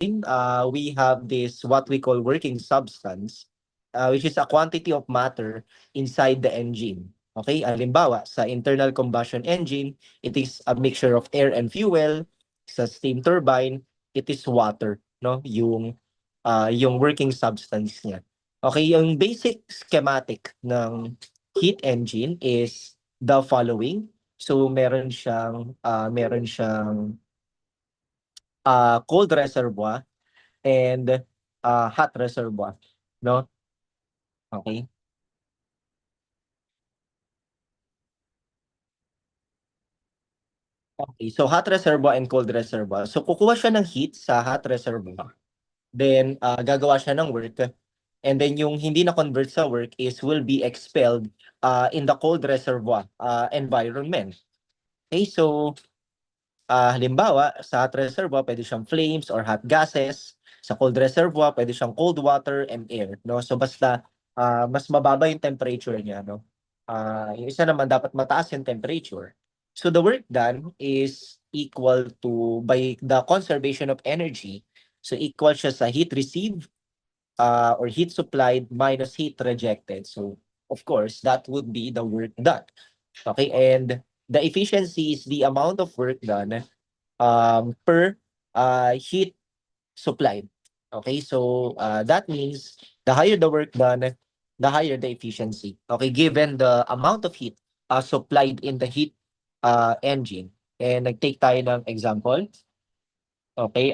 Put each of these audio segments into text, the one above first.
we have this what we call working substance, which is a quantity of matter inside the engine. Okay, halimbawa, sa internal combustion engine, it is a mixture of air and fuel. Sa steam turbine, it is water, no? Yung working substance niya. Okay, yung basic schematic ng heat engine is the following. So meron siyang cold reservoir and hot reservoir, no? Okay. Okay, so hot reservoir and cold reservoir. So kukuha siya ng heat sa hot reservoir. Then gagawa siya ng work. And then yung hindi na convert sa work is will be expelled in the cold reservoir environment. Okay, so halimbawa, sa hot reservoir, pwede siyang flames or hot gases. Sa cold reservoir, pwede siyang cold water and air, no? So basta mas mababa yung temperature niya, no? Yung isa naman dapat mataas yung temperature. So the work done is equal to by the conservation of energy. So equal siya sa heat received or heat supplied minus heat rejected. So of course, that would be the work done. Okay, and the efficiency is the amount of work done per heat supplied. Okay, so that means the higher the work done, the higher the efficiency. Okay, given the amount of heat supplied in the heat engine. And nag-take tayo ng example. Okay,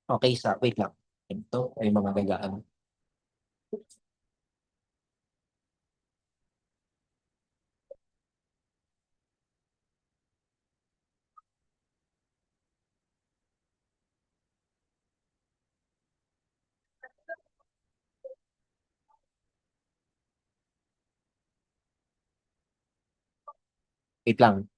okay, wait lang. Ito, ay mga gagaan. Wait lang.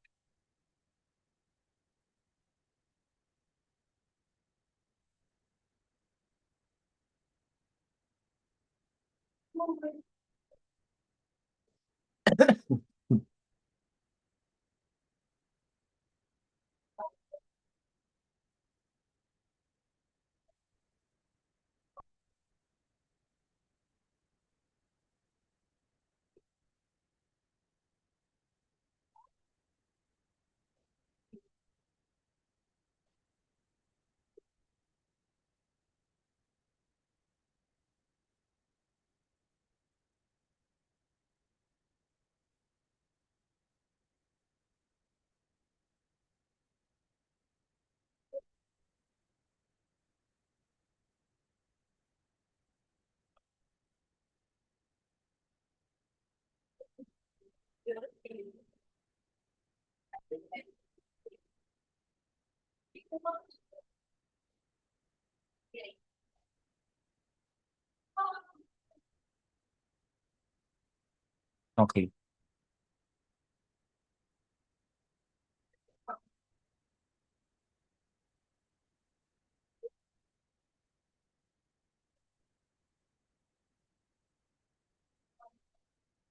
Okay.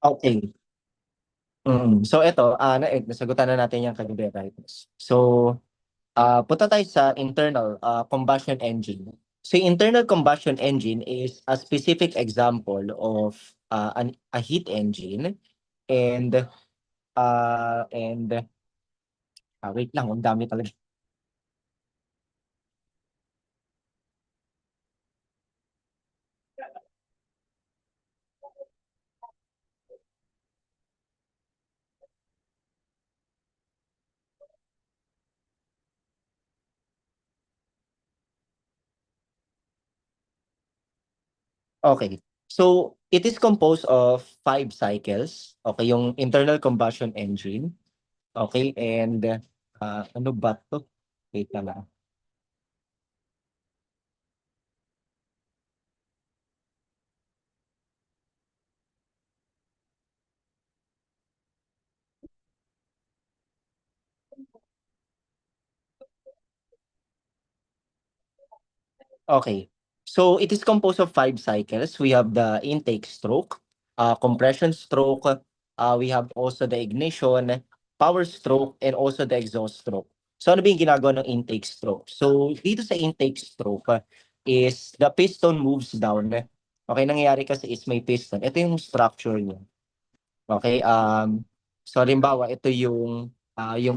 Okay. So ito, nasagutan na natin yung kagabi, right? So, punta tayo sa internal combustion engine. So, internal combustion engine is a specific example of a heat engine and uh, and wait lang, ang dami talaga. Okay. So, it is composed of 5 cycles. Okay, yung internal combustion engine. Okay, and ano ba to? Wait lang. Okay. So it is composed of 5 cycles. We have the intake stroke, compression stroke, we have also the ignition, power stroke, and also the exhaust stroke. So ano ba yung ginagawa ng intake stroke? So dito sa intake stroke is the piston moves down. Okay, nangyayari kasi is may piston. Ito yung structure niya. Okay, so halimbawa ito yung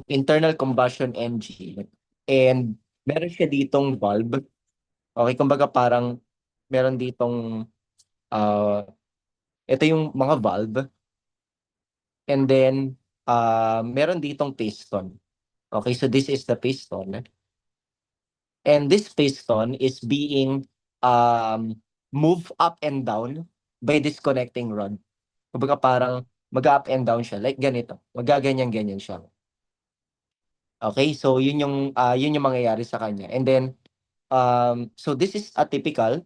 internal combustion engine and meron siya ditong valve. Okay, kumbaga parang meron ditong ito yung mga valve and then meron ditong piston. Okay, so this is the piston. And this piston is being moved up and down by this connecting rod. Kumbaga parang mag-up and down siya. Like ganito. Magaganyan-ganyan siya. Okay, so yun yung mangyayari sa kanya. And then, so this is a typical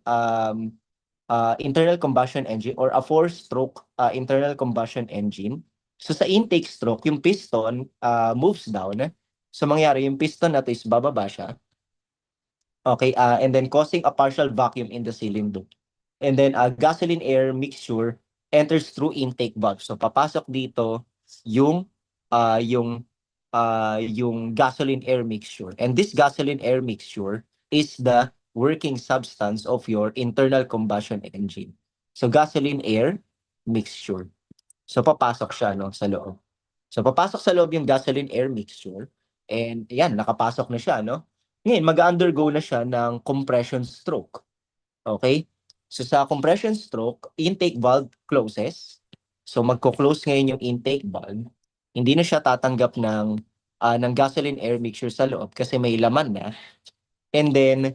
internal combustion engine or a four-stroke internal combustion engine. So sa intake stroke, yung piston moves down. So mangyayari, yung piston na to is bababa siya. Okay, and then causing a partial vacuum in the cylinder. And then gasoline air mixture enters through intake valve. So papasok dito yung uh, yung yung gasoline air mixture. And this gasoline air mixture is the working substance of your internal combustion engine. So gasoline air mixture. So papasok siya no sa loob. So papasok sa loob yung gasoline air mixture and yan nakapasok na siya no. Ngayon mag-undergo na siya ng compression stroke. Okay? So sa compression stroke, intake valve closes. So magko-close ngayon yung intake valve. Hindi na siya tatanggap ng gasoline air mixture sa loob kasi may laman na. And then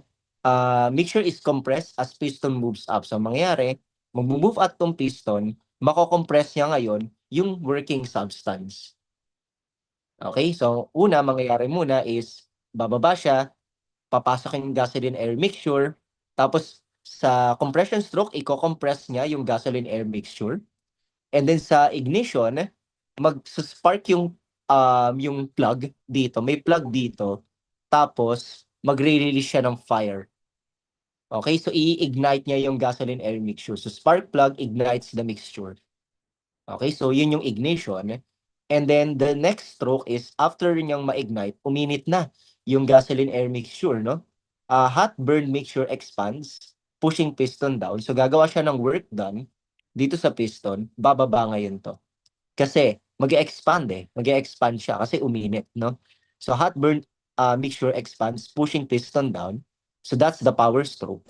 mixture is compressed as piston moves up. So mangyayari, mag-move up tong piston, mako-compress niya ngayon yung working substance. Okay? So una mangyayari muna is bababa siya, papasok yung gasoline air mixture, tapos sa compression stroke, i-compress niya yung gasoline air mixture. And then sa ignition, mag-spark yung plug dito. May plug dito. Tapos, magre-release siya ng fire. Okay, so i-ignite niya yung gasoline air mixture. So spark plug ignites the mixture. Okay, so yun yung ignition. And then the next stroke is after niyang ma-ignite, uminit na yung gasoline air mixture, no? Hot burn mixture expands, pushing piston down. So gagawa siya ng work done dito sa piston, bababa ngayon to. Kasi mag-expand mag-expand siya kasi uminit, no? So hot burn mixture expands, pushing piston down. So that's the power stroke.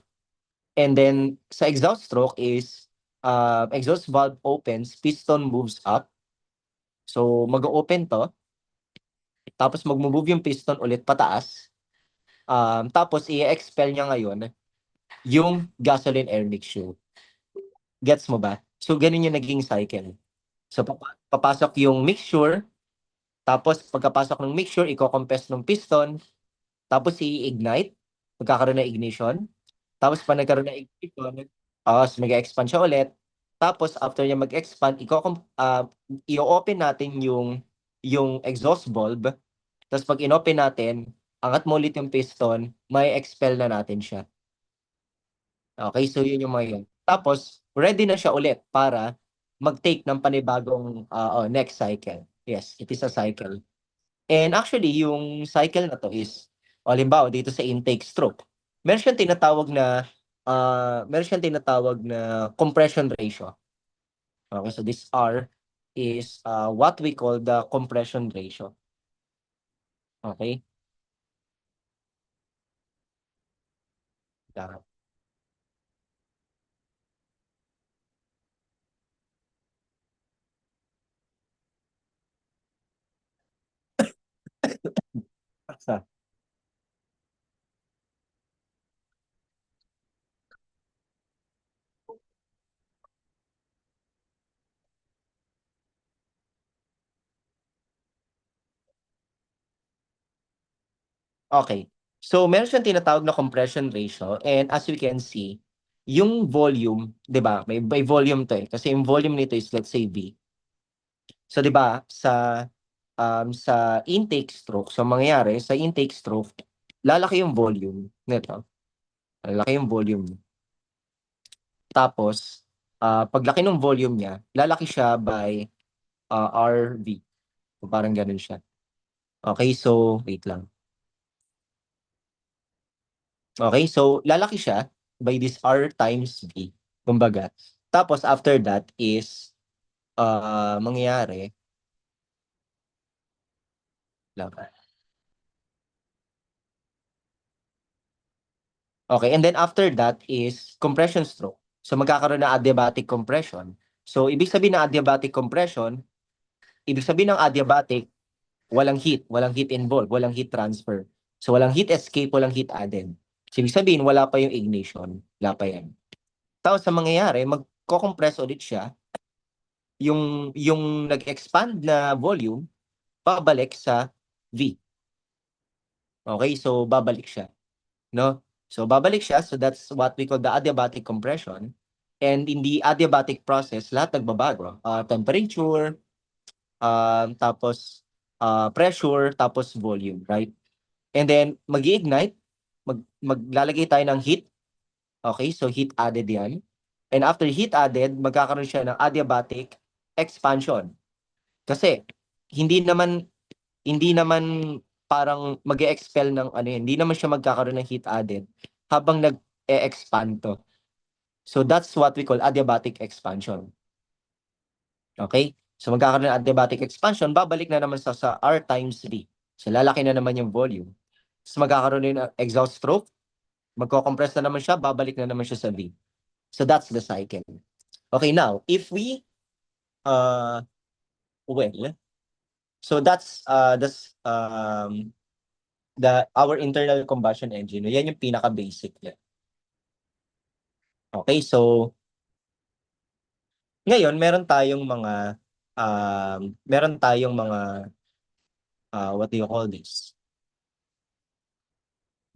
And then sa exhaust stroke is exhaust valve opens, piston moves up. So mag-open to, tapos mag-move yung piston ulit pataas. Tapos i-expel niya ngayon yung gasoline air mixture. Gets mo ba? So ganun yung naging cycle. So papasok yung mixture, tapos pagkapasok ng mixture, i-compress ng piston, tapos i-ignite, magkakaroon ng ignition. Tapos pa nagkaroon ng ignition, mag-expand siya ulit. Tapos after niya mag-expand, i-open natin yung exhaust valve. Tapos pag in-open natin, angat mo ulit yung piston, may expel na natin siya. Okay, so yun yung mga yun. Tapos, ready na siya ulit para mag-take ng panibagong next cycle. Yes, it is a cycle. And actually, yung cycle na to is, halimbawa dito sa intake stroke, meron siyang tinatawag na compression ratio. Okay, so this R is what we call the compression ratio. Okay? Yeah. Okay. So, meron siyang tinatawag na compression ratio and as we can see, yung volume, 'di ba? May volume 'to eh. Kasi yung volume nito is let's say V. So, 'di ba, sa intake stroke, so mangyayari sa intake stroke, lalaki yung volume nito. Lalaki yung volume. Tapos, paglaki ng volume niya, lalaki siya by RV. So, parang ganun siya. Okay, so wait lang. Okay, so lalaki siya by this R times V. Kumbaga. Tapos after that is mangyayari lang. Okay, and then after that is compression stroke. So magkakaroon ng adiabatic compression. So ibig sabihin ng adiabatic compression, ibig sabihin ng adiabatic, walang heat involved, walang heat transfer. So walang heat escape, walang heat added. So ibig sabihin wala pa yung ignition, wala pa yan. Tapos sa mangyayari, magko-compress ulit siya, yung nag-expand na volume, babalik sa V. Okay, so babalik siya, no? So babalik siya, so that's what we call the adiabatic compression. And in the adiabatic process, lahat nagbabago. Temperature, tapos pressure, tapos volume, right? And then mag-ignite, maglalagay tayo ng heat. Okay, so heat added yan. And after heat added, magkakaroon siya ng adiabatic expansion. Kasi hindi naman parang mag-expel ng ano yan, hindi naman siya magkakaroon ng heat added habang nag-expand to. So that's what we call adiabatic expansion. Okay? So magkakaroon ng adiabatic expansion, babalik na naman sa R times V. So lalaki na naman yung volume. So magkakaroon din ng exhaust stroke, magko-compress na naman siya, babalik na naman siya sa V. So that's the cycle. Okay, now, if we, well, so that's our internal combustion engine. Yan yung pinaka-basic niya. Okay, so ngayon meron tayong mga what do you call this?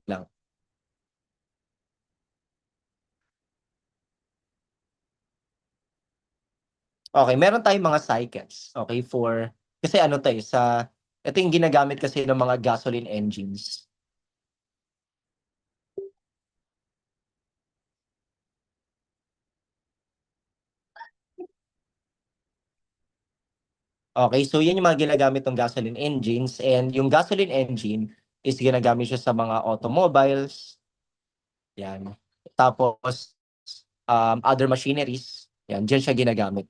Lang. Okay, meron tayong mga cycles. Okay, kasi ano tayo ito yung ginagamit kasi ng mga gasoline engines. Okay, so yan yung mga ginagamit ng gasoline engines, and yung gasoline engine is ginagamit siya sa mga automobiles, yan. Tapos other machineries, yan, diyan siya ginagamit.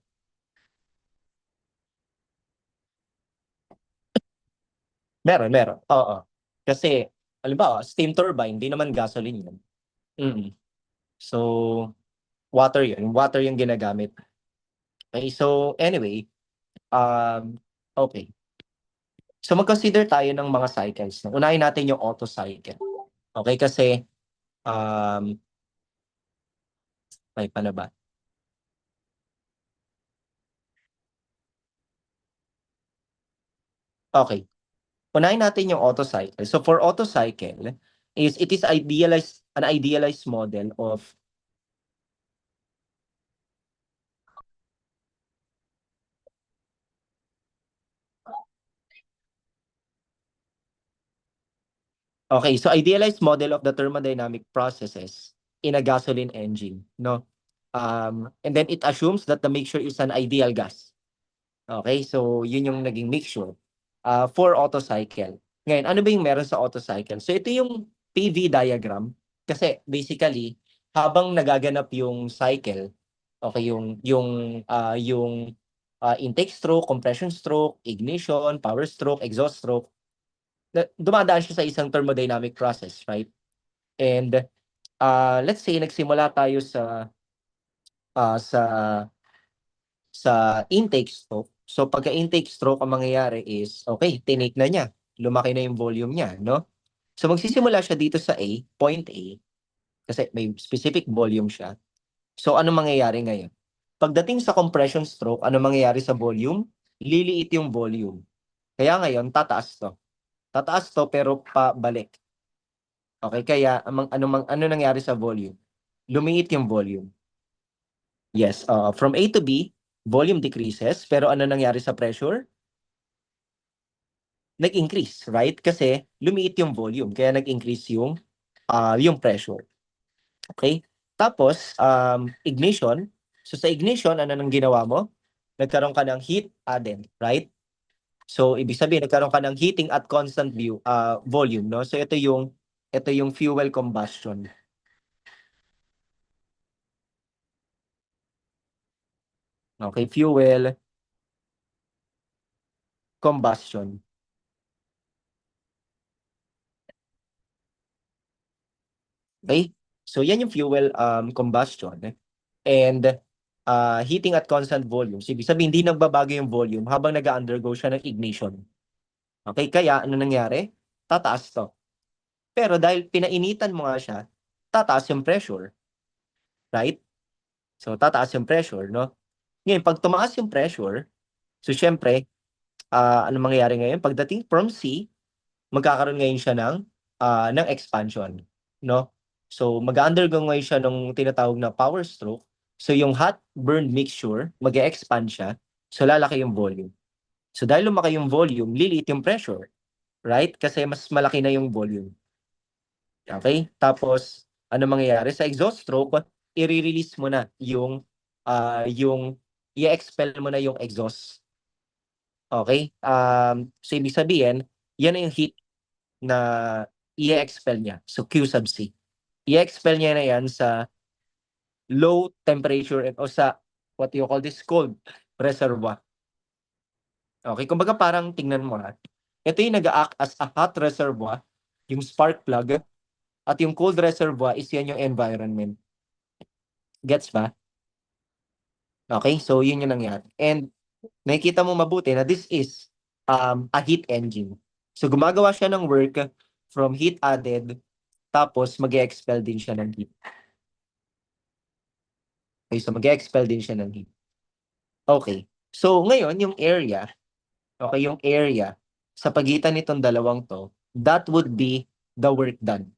Meron. Oo. Kasi halimbawa, steam turbine, hindi naman gasoline yun. So water yun, water yung ginagamit. Okay, so anyway, okay. So mag-consider tayo ng mga cycles. Unahin natin yung auto cycle. Okay, kasi um, may pa na ba? Okay. Unahin natin yung auto cycle. So for auto cycle, it is an idealized model of okay, so idealized model of the thermodynamic processes in a gasoline engine, no? And then it assumes that the mixture is an ideal gas. Okay, so yun yung naging mixture for auto cycle. Ngayon, ano ba yung meron sa auto cycle? So ito yung PV diagram kasi basically habang nagaganap yung cycle, okay, yung intake stroke, compression stroke, ignition, power stroke, exhaust stroke, dumadaan siya sa isang thermodynamic process, right? And let's say nagsimula tayo uh, sa intake stroke. So pagka-intake stroke, ang mangyayari is, okay, tinake na niya. Lumaki na yung volume niya, no? So magsisimula siya dito sa point A, kasi may specific volume siya. So ano mangyayari ngayon? Pagdating sa compression stroke, ano mangyayari sa volume? Liliit yung volume. Kaya ngayon, tataas to. Tataas to pero pabalik. Okay, kaya ano nangyari sa volume? Lumiit yung volume. Yes, from A to B, volume decreases, pero ano nangyari sa pressure? Nag-increase, right? Kasi lumiit yung volume, kaya nag-increase yung pressure. Okay? Tapos, ignition. So sa ignition, ano nang ginawa mo? Nagkaroon ka ng heat added, right? So ibig sabihin, nagkaroon ka ng heating at constant volume, no? So ito yung ito yung fuel combustion. Okay, fuel combustion. Okay? So yan yung fuel combustion. And heating at constant volume. So, ibig sabihin, hindi nagbabago yung volume habang nag-undergo siya ng ignition. Okay? Kaya, ano nangyari? Tataas to. Pero dahil pinainitan mo nga siya, tataas yung pressure. Right? So, tataas yung pressure, no? Ngayon, pag tumaas yung pressure, so, syempre, ano mangyayari ngayon? Pagdating from C, magkakaroon ngayon siya ng expansion, no? So, mag-undergo ngayon siya ng tinatawag na power stroke. So, yung hot burn mixture, mag-expand siya. So, lalaki yung volume. So, dahil lumaki yung volume, liliit yung pressure, right? Kasi mas malaki na yung volume. Okay? Tapos, ano mangyayari? Sa exhaust stroke, i-release mo na yung i-expel mo na yung exhaust. Okay? So, ibig sabihin, yan na yung heat na i-expel niya. So, Q sub C. I-expel niya na yan sa low temperature o sa what you call this cold reservoir. Okay, kumbaga parang tingnan mo ito yung nag-act as a hot reservoir, yung spark plug, at yung cold reservoir is yan yung environment. Gets ba? Okay, so yun yung nangyari. And nakikita mo mabuti na this is a heat engine. So gumagawa siya ng work from heat added, tapos mag-expel din siya ng heat. Okay, so mag-expel din siya ng heat. Okay. So ngayon, yung area, okay, yung area sa pagitan nitong dalawang to, that would be the work done.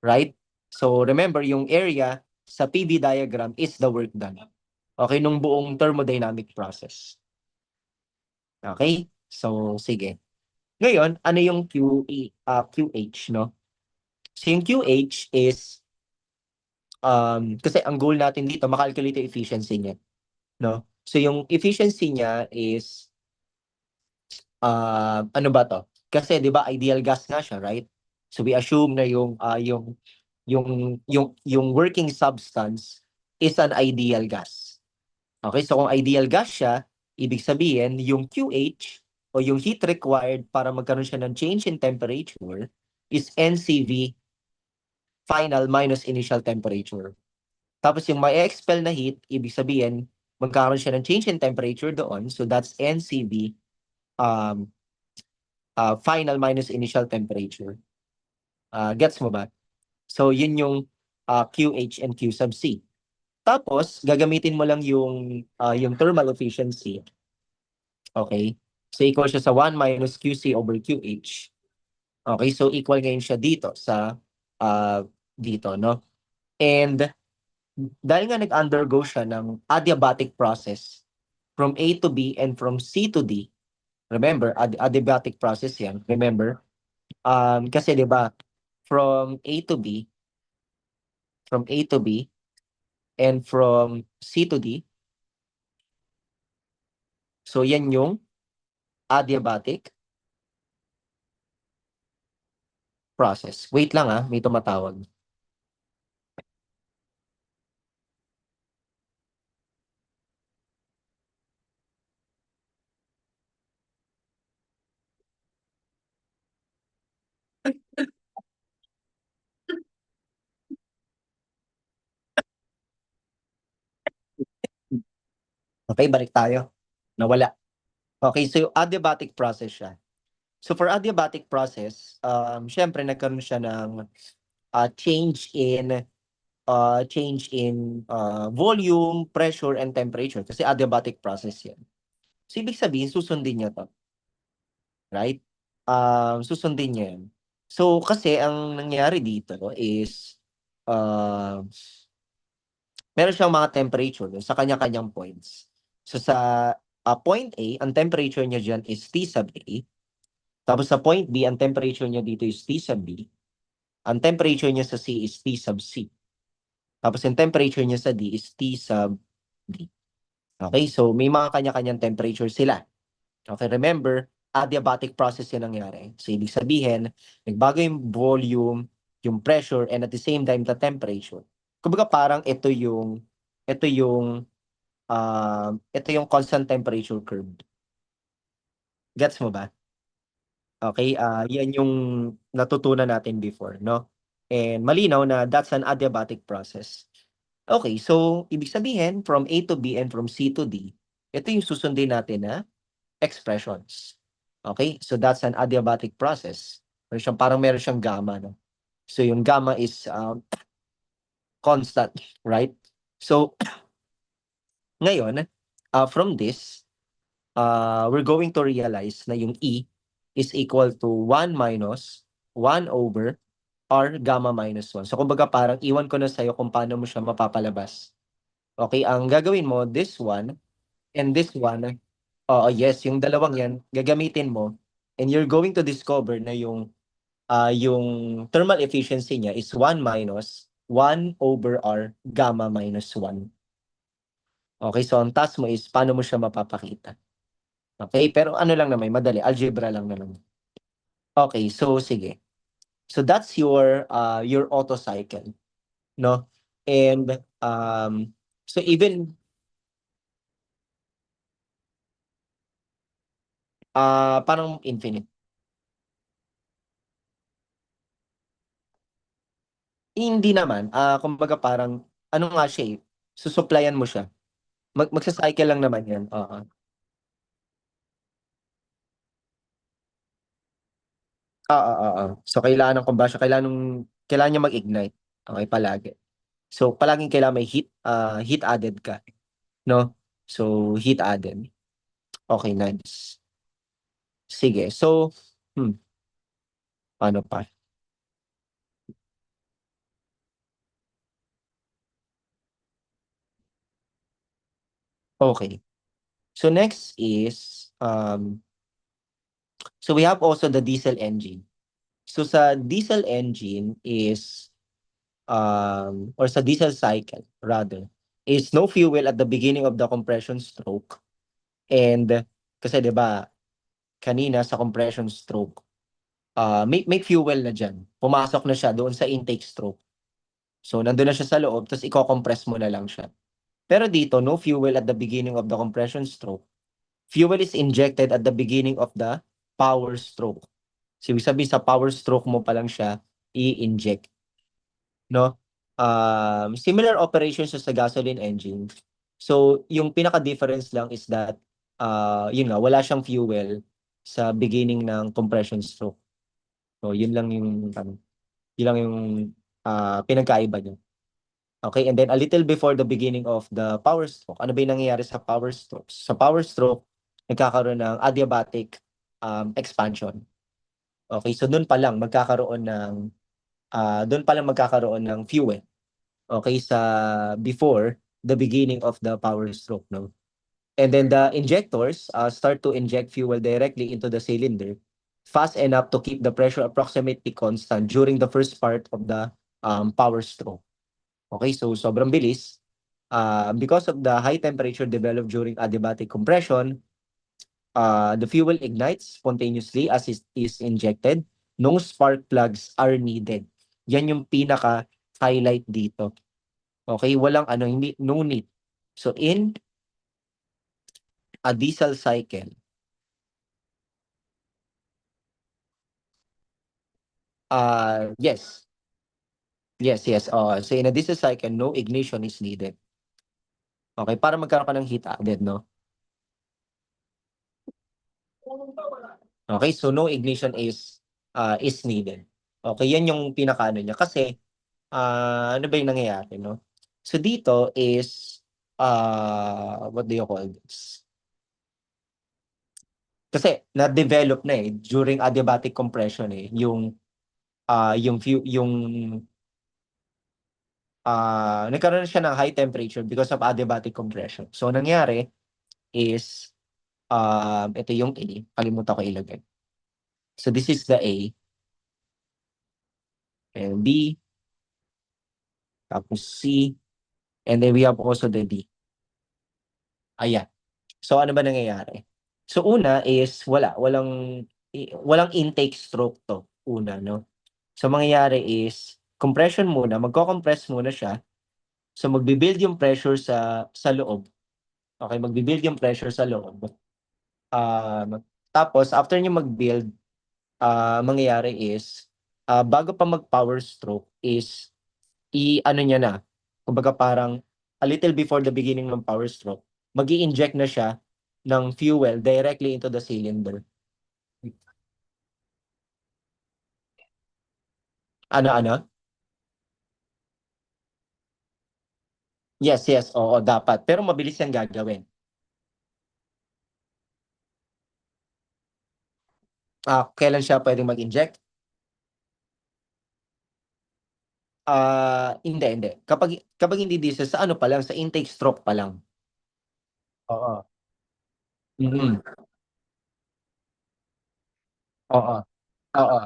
Right? So remember, yung area sa PV diagram is the work done. Okay, nung buong thermodynamic process. Okay? So, sige. Ngayon, ano yung QH, no? So, yung QH is, kasi ang goal natin dito, makalculate yung efficiency niya. No? So, yung efficiency niya is, ano ba to? Kasi, di ba, ideal gas nga siya, right? So, we assume na yung working substance is an ideal gas. Okay, so kung ideal gas siya, ibig sabihin, yung QH o yung heat required para magkaroon siya ng change in temperature is NCV final minus initial temperature. Tapos yung may expel na heat, ibig sabihin, magkakaroon siya ng change in temperature doon. So that's NCV um, final minus initial temperature. Gets mo ba? So yun yung QH and Q sub C. Tapos, gagamitin mo lang yung thermal efficiency. Okay? So, equal siya sa 1 minus QC over QH. Okay? So, equal ngayon siya dito dito, no? And, dahil nga nag-undergo siya ng adiabatic process from A to B and from C to D, remember, adiabatic process yan, remember? Kasi, di ba, from A to B, and from C to D, so yan yung adiabatic process. Wait lang may tumatawag. Okay, balik tayo. Nawala. Okay, so adiabatic process siya. So for adiabatic process, syempre nagkaroon siya ng change in volume, pressure, and temperature kasi adiabatic process yan. So ibig sabihin, susundin niya to. Right? Susundin niya yan. So kasi ang nangyari dito is meron siyang mga temperature sa kanya-kanyang points. So sa point A, ang temperature niya dyan is T sub A. Tapos sa point B, ang temperature niya dito is T sub B. Ang temperature niya sa C is T sub C. Tapos yung temperature niya sa D is T sub D. Okay, so may mga kanya-kanyang temperature sila. Okay, remember, adiabatic process yung nangyari. So ibig sabihin, nagbago yung volume, yung pressure, and at the same time, the temperature. Kumbaga parang ito yung constant temperature curve. Gets mo ba? Okay, yan yung natutunan natin before, no? And malinaw na that's an adiabatic process. Okay, so ibig sabihin, from A to B and from C to D, ito yung susundin natin na expressions. Okay, so that's an adiabatic process. Parang meron siyang gamma, no? So yung gamma is constant, right? So ngayon, from this, we're going to realize na yung E is equal to 1 minus 1 over R gamma minus 1. So kumbaga parang iwan ko na sa'yo kung paano mo siya mapapalabas. Okay, ang gagawin mo, this one and this one, yes, yung dalawang yan, gagamitin mo, and you're going to discover na yung thermal efficiency niya is 1 minus 1 over R gamma minus 1. Okay, so ang task mo is paano mo siya mapapakita. Okay, pero ano lang naman, madali, algebra lang naman. Okay, so sige. So that's your auto cycle, no? And so even parang infinite. Hindi naman, kumbaga parang ano nga siya, susuplayan mo siya. Magsa-cycle lang naman 'yan, oo. Oo, oo. So kailangan ng combustion, kailangan niya mag-ignite, okay, palagi. So palaging kailangan may heat added ka, no? So heat added. Okay, nice. Sige, so, paano pa? Okay. So next is, so we have also the diesel engine. So sa diesel engine is, or sa diesel cycle rather, is no fuel at the beginning of the compression stroke. And kasi 'di ba kanina sa compression stroke, may fuel na diyan. Pumasok na siya doon sa intake stroke. So nandun na siya sa loob tapos iko-compress mo na lang siya. Pero dito, no fuel at the beginning of the compression stroke. Fuel is injected at the beginning of the power stroke. So ibig sabihin sa power stroke mo pa lang siya i-inject, no? Similar operations sa gasoline engine. So yung pinaka-difference lang is that yun nga, wala siyang fuel sa beginning ng compression stroke. So yun lang yung pinagkaiba niya. Okay, and then a little before the beginning of the power stroke, ano ba yung nangyayari sa power stroke? Sa power stroke, nagkakaroon ng adiabatic expansion. Okay, so doon pa lang magkakaroon ng fuel. Okay, sa before the beginning of the power stroke, no? And then the injectors start to inject fuel directly into the cylinder fast enough to keep the pressure approximately constant during the first part of the power stroke. Okay, so sobrang bilis. Because of the high temperature developed during adiabatic compression, the fuel ignites spontaneously as is injected. No spark plugs are needed. Yan yung pinaka-highlight dito. Okay, walang hindi, no need. So in a diesel cycle, yes. Yes, yes. So in a diesel cycle, no ignition is needed. Okay, para magkaroon ka ng heat added, no? Okay, so no ignition is needed. Okay, yan yung pinakaano niya. Kasi, ano ba yung nangyayari, no? So dito is, what do you call this? Kasi na-develop na during adiabatic compression yung nagkaroon siya ng high temperature because of adiabatic compression. So nangyari is, ito yung A, kalimutan ko ilagay. So this is the A, and B, tapos C, and then we have also the D. Ayan. So ano ba nangyayari? So una is walang intake stroke to, una, no? So mangyayari is compression muna, magko-compress muna siya. So magbi-build yung pressure sa loob. Okay, magbi-build yung pressure sa loob. Tapos after niyo mag-build, mangyayari is bago pa mag-power stroke is i-ano niya na. Kumbaga parang a little before the beginning ng power stroke, magi-inject na siya ng fuel directly into the cylinder. Ano? Yes, yes, oo, dapat. Pero mabilis yan gagawin. Kailan siya pwedeng mag-inject? Hindi. Kapag hindi diesel, sa ano pa lang, sa intake stroke pa lang. Oo. Mm. Oo. Oo.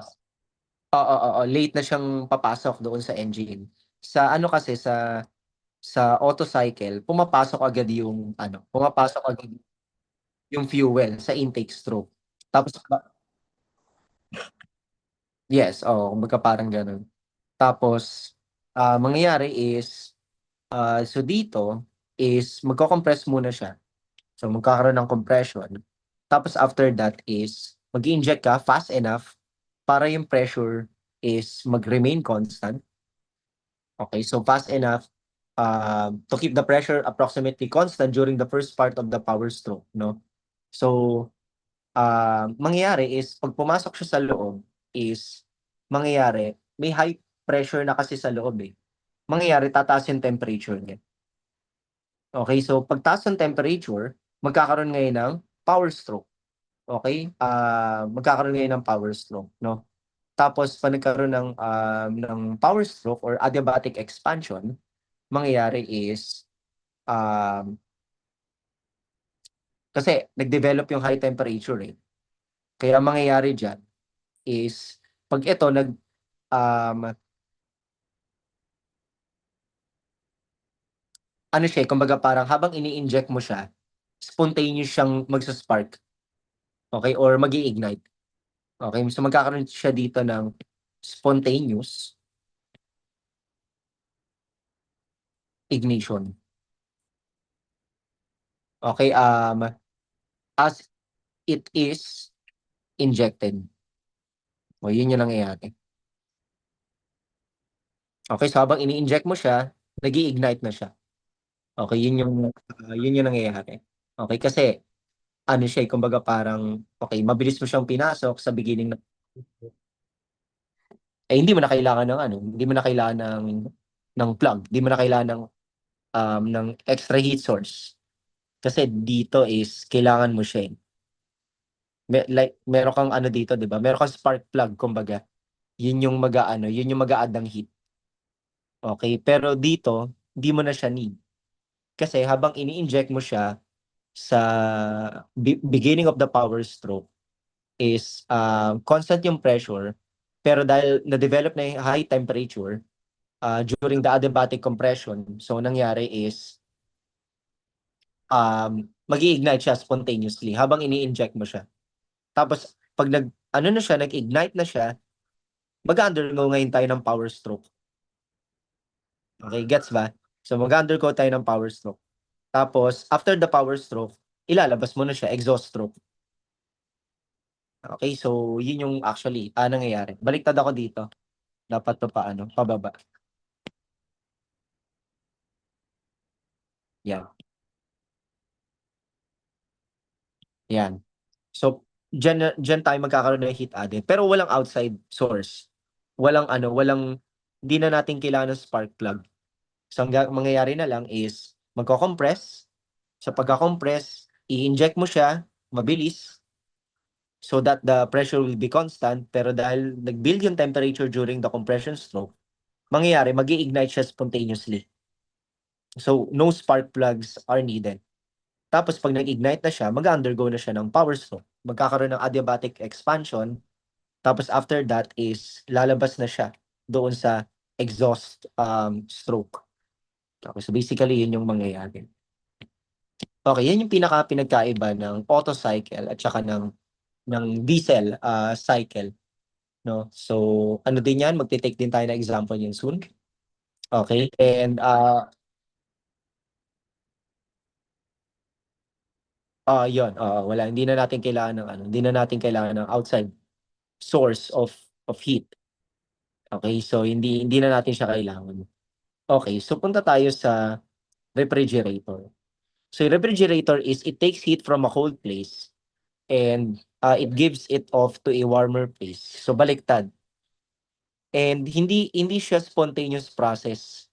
Late na siyang papasok doon sa engine. Sa ano kasi, sa auto cycle, pumapasok agad yung fuel sa intake stroke. Tapos, yes, oo, kumbaga parang ganun. Tapos, mangyayari is, so dito is magko-compress muna siya. So magkakaroon ng compression. Tapos after that is mag-inject ka fast enough para yung pressure is mag-remain constant. Okay, so fast enough to keep the pressure approximately constant during the first part of the power stroke, no? So, mangyayari is pag pumasok siya sa loob is mangyayari may high pressure na kasi sa loob eh. Mangyayari tataas yung temperature niya. Okay, so pagtaas ng temperature, magkakaroon ngayon ng power stroke. Okay? Magkakaroon ngayon ng power stroke, no? Tapos pag nagkaroon ng power stroke or adiabatic expansion, mangyayari is kasi nag-develop yung high temperature eh. Kaya mangyayari diyan is pag ito um, ano siya, kumbaga parang habang ini-inject mo siya, spontaneous siyang magsa-spark, okay? Or magi-ignite. Okay? So magkakaroon siya dito ng spontaneous ignition. Okay? As it is injected. O, yun yung nangyayari. Okay, so habang ini-inject mo siya, nag-i-ignite na siya. Okay, yun yung nangyayari. Okay, kasi ano siya, kumbaga parang, okay, mabilis mo siyang pinasok sa beginning hindi mo na kailangan ng ano, hindi mo na kailangan ng plug, hindi mo na kailangan ng extra heat source. Kasi dito is kailangan mo siya. Like meron kang ano dito, 'di ba? Meron kang spark plug kumbaga. Yun yung mag-a-add ng heat. Okay, pero dito hindi mo na siya need. Kasi habang ini-inject mo siya sa beginning of the power stroke is constant yung pressure, pero dahil na-develop na yung high temperature during the adiabatic compression, so nangyari is mag-i-ignite siya spontaneously habang ini-inject mo siya. Tapos pag nag-ignite na siya, mag-undergo ngayon tayo ng power stroke. Okay, gets ba? So mag-undergo tayo ng power stroke. Tapos after the power stroke, ilalabas mo na siya, exhaust stroke. Okay, so yun yung actually nangyayari. Baliktad ako dito. Dapat pa paano? Pababa. Yan. Yan. So dyan tayo magkakaroon ng heat added. Pero walang outside source. Hindi na natin kailangan ng spark plug. So ang mangyayari na lang is magko-compress. Sa pagka-compress, i-inject mo siya, mabilis, so that the pressure will be constant. Pero dahil nag-build yung temperature during the compression stroke, mangyayari, mag-i-ignite siya spontaneously. So no spark plugs are needed. Tapos pag nag-ignite na siya, mag-undergo na siya ng power stroke. Magkakaroon ng adiabatic expansion. Tapos after that is lalabas na siya doon sa exhaust stroke. Okay, so basically yun yung mangyayari. Okay, yan yung pinagkaiba ng auto cycle at saka ng diesel cycle. no? So, ano din yan, magte-take din tayo ng example yun soon. Okay? And, yun, wala, hindi na natin kailangan ng ano, hindi na natin kailangan ng outside source of heat. Okay? So, hindi na natin siya kailangan. Okay, so punta tayo sa refrigerator. So, yung refrigerator is it takes heat from a cold place and it gives it off to a warmer place. So, baliktad. And hindi siya spontaneous process.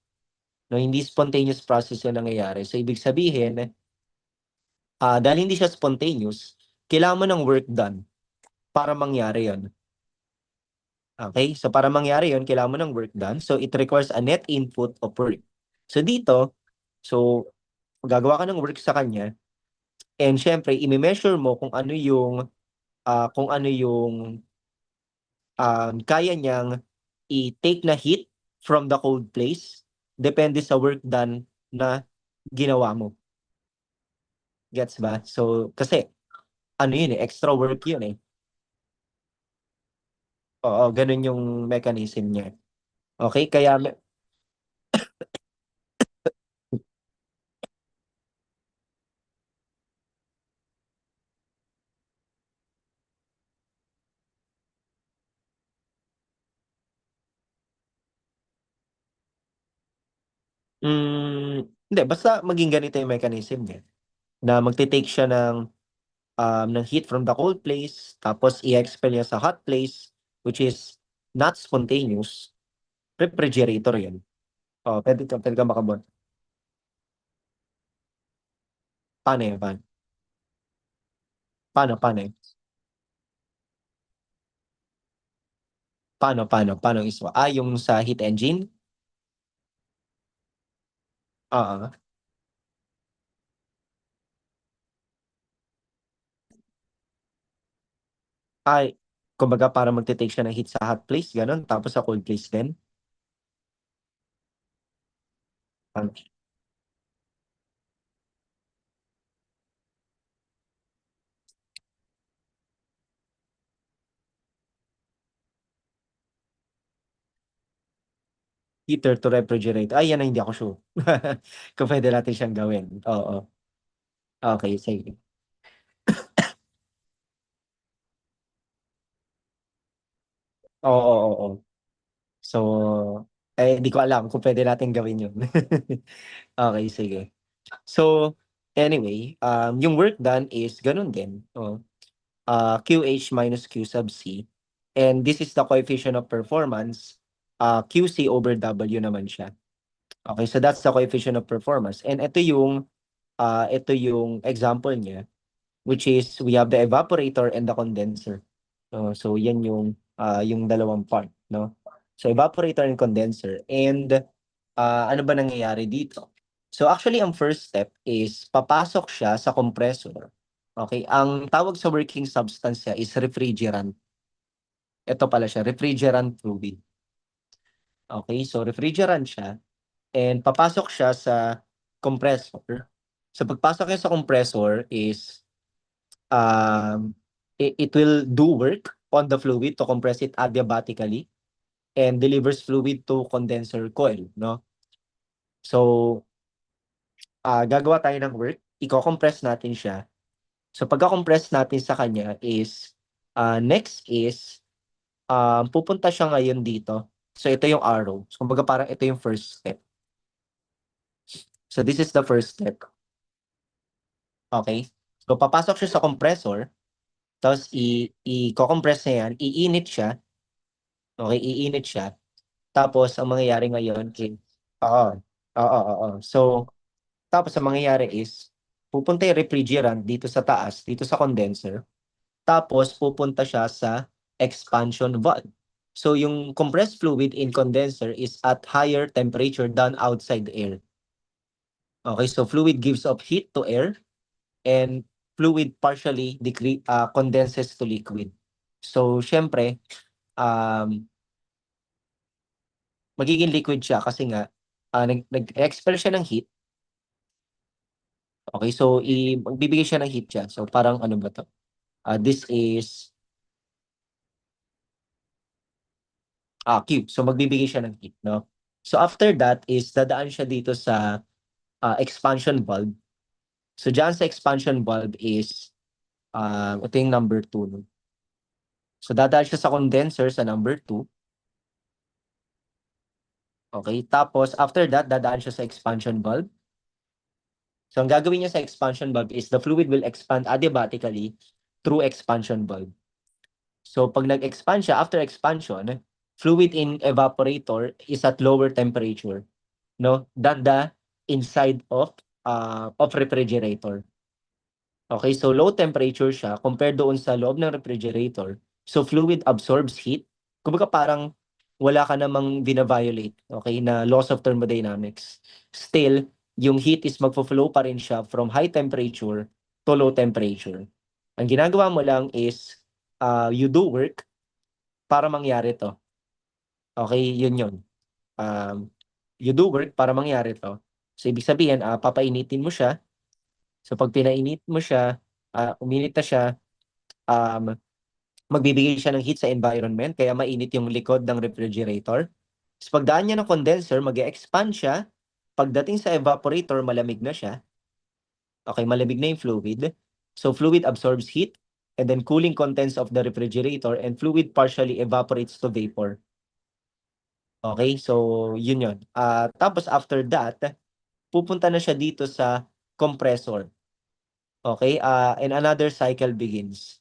No, hindi spontaneous process yung nangyayari. So, ibig sabihin, dahil hindi siya spontaneous, kailangan mo ng work done para mangyari yon. Okay? So, para mangyari yon, kailangan mo ng work done. So, it requires a net input of work. So, dito, so, gagawa ka ng work sa kanya, and syempre, i-measure mo kung ano yung kaya niyang i-take na heat from the cold place, depende sa work done na ginawa mo. Gets ba? So, kasi, ano yun eh, extra work yun eh. Oo, ganun yung mechanism niya. Okay, kaya, hindi, basta maging ganito yung mechanism niya. Na magte-take siya ng heat from the cold place, tapos i-expel niya sa hot place, which is not spontaneous. Refrigerator yun. Oh, pwede ka makabon. Paano yun? Paano yun? Paano iswa? Yung sa heat engine? Oo. Ay, kumbaga para magte-take siya ng heat sa hot place, ganun, tapos sa cold place din. Ano? Heater to refrigerator. Ay, yan ang hindi ako sure. Kung pwede natin siyang gawin. Oo. Okay, sige. Oo. So, hindi ko alam kung pwede natin gawin yun. Okay, sige. So, anyway, yung work done is ganun din. QH minus Q sub C. And this is the coefficient of performance. QC over W naman siya. Okay, so that's the coefficient of performance. And ito yung example niya, which is we have the evaporator and the condenser. So yan yung dalawang part, no? So evaporator and condenser. And ano ba nangyayari dito? So actually ang first step is papasok siya sa compressor. Okay, ang tawag sa working substance niya is refrigerant. Ito pala siya, refrigerant fluid. Okay, so refrigerant siya and papasok siya sa compressor. So pagpasok niya sa compressor is it will do work on the fluid to compress it adiabatically and delivers fluid to condenser coil, no? So gagawa tayo ng work, i-compress natin siya. So pagka-compress natin sa kanya is next is pupunta siya ngayon dito. So ito yung arrow. So kumbaga parang ito yung first step. So this is the first step. Okay? So papasok siya sa compressor, tapos i-compress na yan, iinit siya. Okay, iinit siya. Tapos ang mangyayari ngayon is oo. Oo. So tapos ang mangyayari is pupunta yung refrigerant dito sa taas, dito sa condenser. Tapos pupunta siya sa expansion valve. So yung compressed fluid in condenser is at higher temperature than outside air. Okay, so fluid gives off heat to air and fluid partially condenses to liquid. So syempre, um, magiging liquid siya kasi nga nag-expel siya ng heat. Okay, so magbibigay siya ng heat siya. So parang ano ba to? This is Q. So magbibigay siya ng heat, no? So after that is dadaan siya dito sa expansion valve. So diyan sa expansion valve is ito yung number 2, no? So dadaan siya sa condenser sa number 2. Okay, tapos after that dadaan siya sa expansion valve. So ang gagawin niya sa expansion valve is the fluid will expand adiabatically through expansion valve. So pag nag-expand siya, after expansion, fluid in evaporator is at lower temperature, no, than the inside of refrigerator. Okay, so low temperature siya compared doon sa loob ng refrigerator. So fluid absorbs heat. Kumbaga parang wala ka namang bina-violate, okay, na laws of thermodynamics. Still, yung heat is magfo-flow pa rin siya from high temperature to low temperature. Ang ginagawa mo lang is you do work para mangyari to. Okay, yun. Um, you do work para mangyari to. So ibig sabihin, papainitin mo siya. So pag pinainit mo siya, uminit na siya, um, magbibigay siya ng heat sa environment, kaya mainit yung likod ng refrigerator. So pagdaan niya ng condenser, mag-expand siya. Pagdating sa evaporator, malamig na siya. Okay, malamig na yung fluid. So fluid absorbs heat, and then cooling contents of the refrigerator, and fluid partially evaporates to vapor. Okay, so yun. Tapos after that, pupunta na siya dito sa compressor. Okay, and another cycle begins.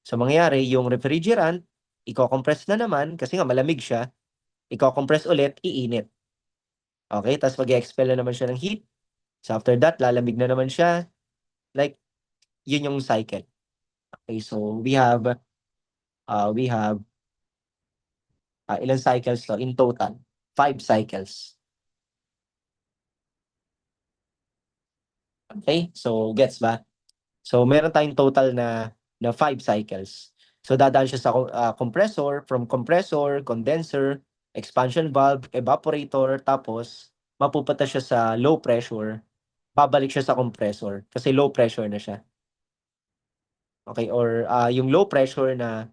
So mangyayari, yung refrigerant, i-compress na naman, kasi nga malamig siya, i-compress ulit, iinit. Okay, tapos mag-expel na naman siya ng heat. So after that, lalamig na naman siya. Like, yun yung cycle. Okay, so we have ilang cycles to in total? 5 cycles. Okay, so gets ba? So meron tayong total na 5 cycles. So dadaan siya sa compressor, from compressor, condenser, expansion valve, evaporator, tapos mapupunta siya sa low pressure, babalik siya sa compressor kasi low pressure na siya. Okay, or yung low pressure na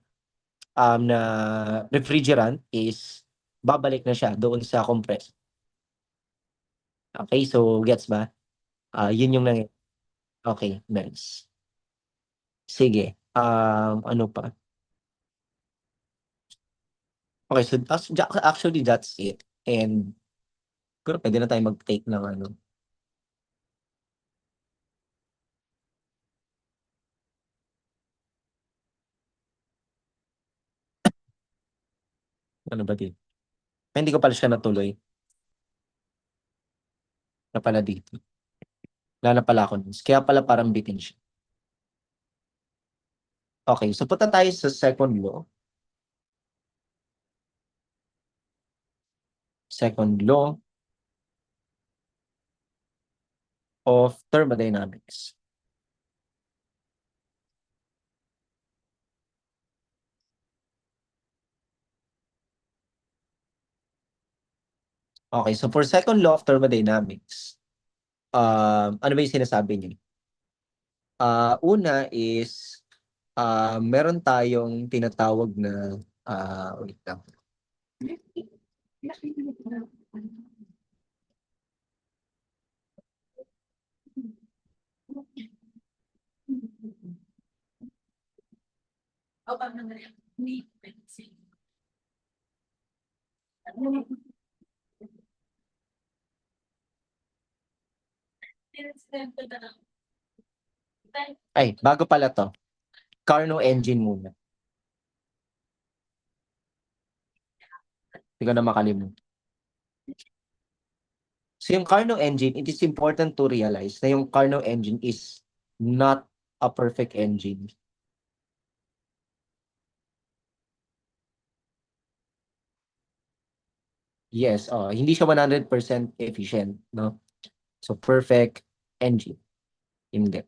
refrigerant is babalik na siya doon sa compressor. Okay, so gets ba? Yun yung okay, nice. Sige. Ano pa? Okay, so actually that's it. And siguro pwede na tayo mag-take ng ano ba dito? Hindi ko pala siya natuloy na pala dito. Wala na pala ako nun. Kaya pala parang bitin siya. Okay, so punta tayo sa second law. Second law of thermodynamics. Okay, so for second law of thermodynamics, ano ba yung sinasabi niyo? Una is, meron tayong tinatawag na, wait lang. Ay, bago pala to. Carnot engine muna. Hindi ko na makalimutan. So yung Carnot engine, it is important to realize na yung Carnot engine is not a perfect engine. Yes, hindi siya 100% efficient, no? So perfect engine. Hindi.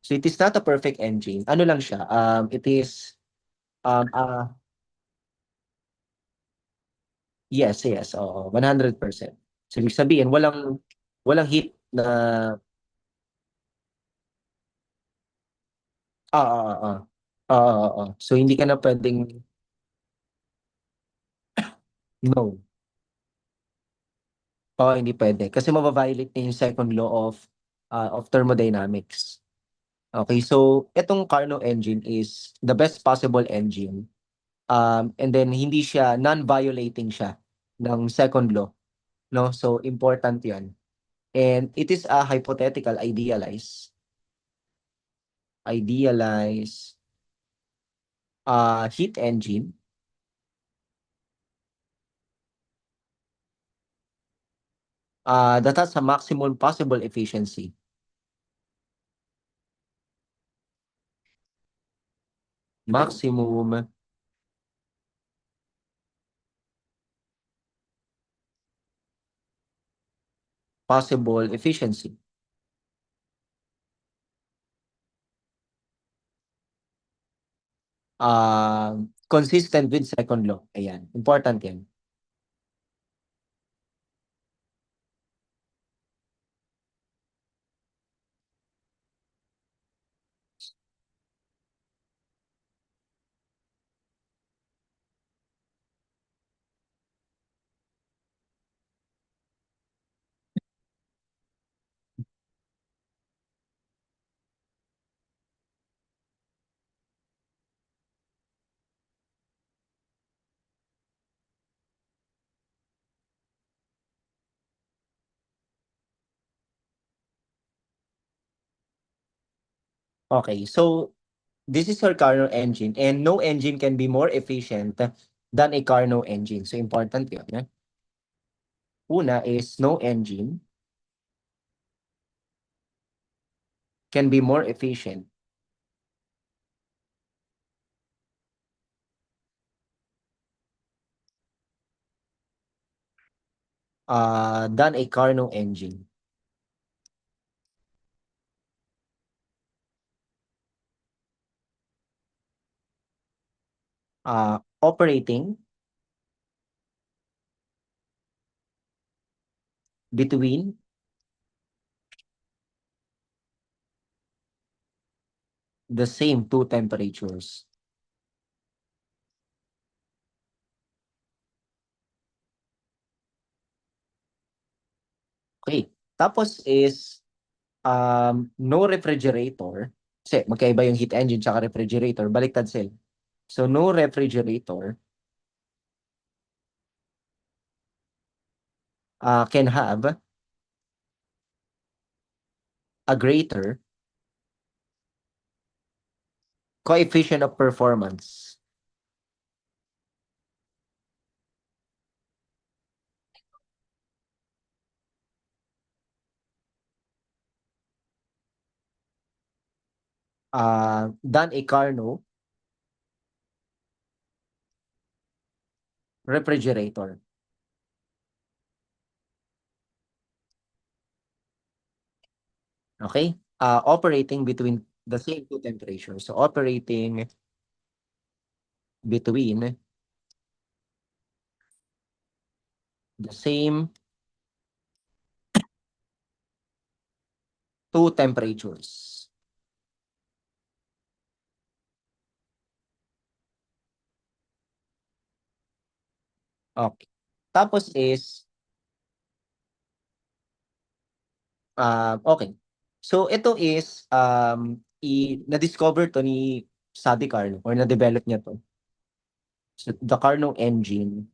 So it is not a perfect engine. Ano lang siya? It is um uh, yes, 100%. So ibig sabihin walang heat na ah. So hindi ka na pwedeng No. Oo, hindi pwede. Kasi mababiolate na yung second law of thermodynamics. Okay, so itong Carnot engine is the best possible engine. And then hindi siya, non-violating siya ng second law. No? So important yan. And it is a hypothetical idealized heat engine that has a maximum possible efficiency. Maximum possible efficiency. Consistent with second law. Ayan. Important yan. Okay, so this is our Carnot engine and no engine can be more efficient than a Carnot engine. So important yun. Una is no engine can be more efficient than a Carnot engine. Operating between the same two temperatures. Okay. Tapos is no refrigerator. Kasi magkaiba yung heat engine tsaka refrigerator. Baliktad sila. So no refrigerator can have a greater coefficient of performance than a Carnot refrigerator. Okay? Operating between the same two temperatures. So operating between the same two temperatures. Okay. Tapos is, okay. So ito is, na-discover to ni Sadi Carnot or na-develop niya to. So the Carnot engine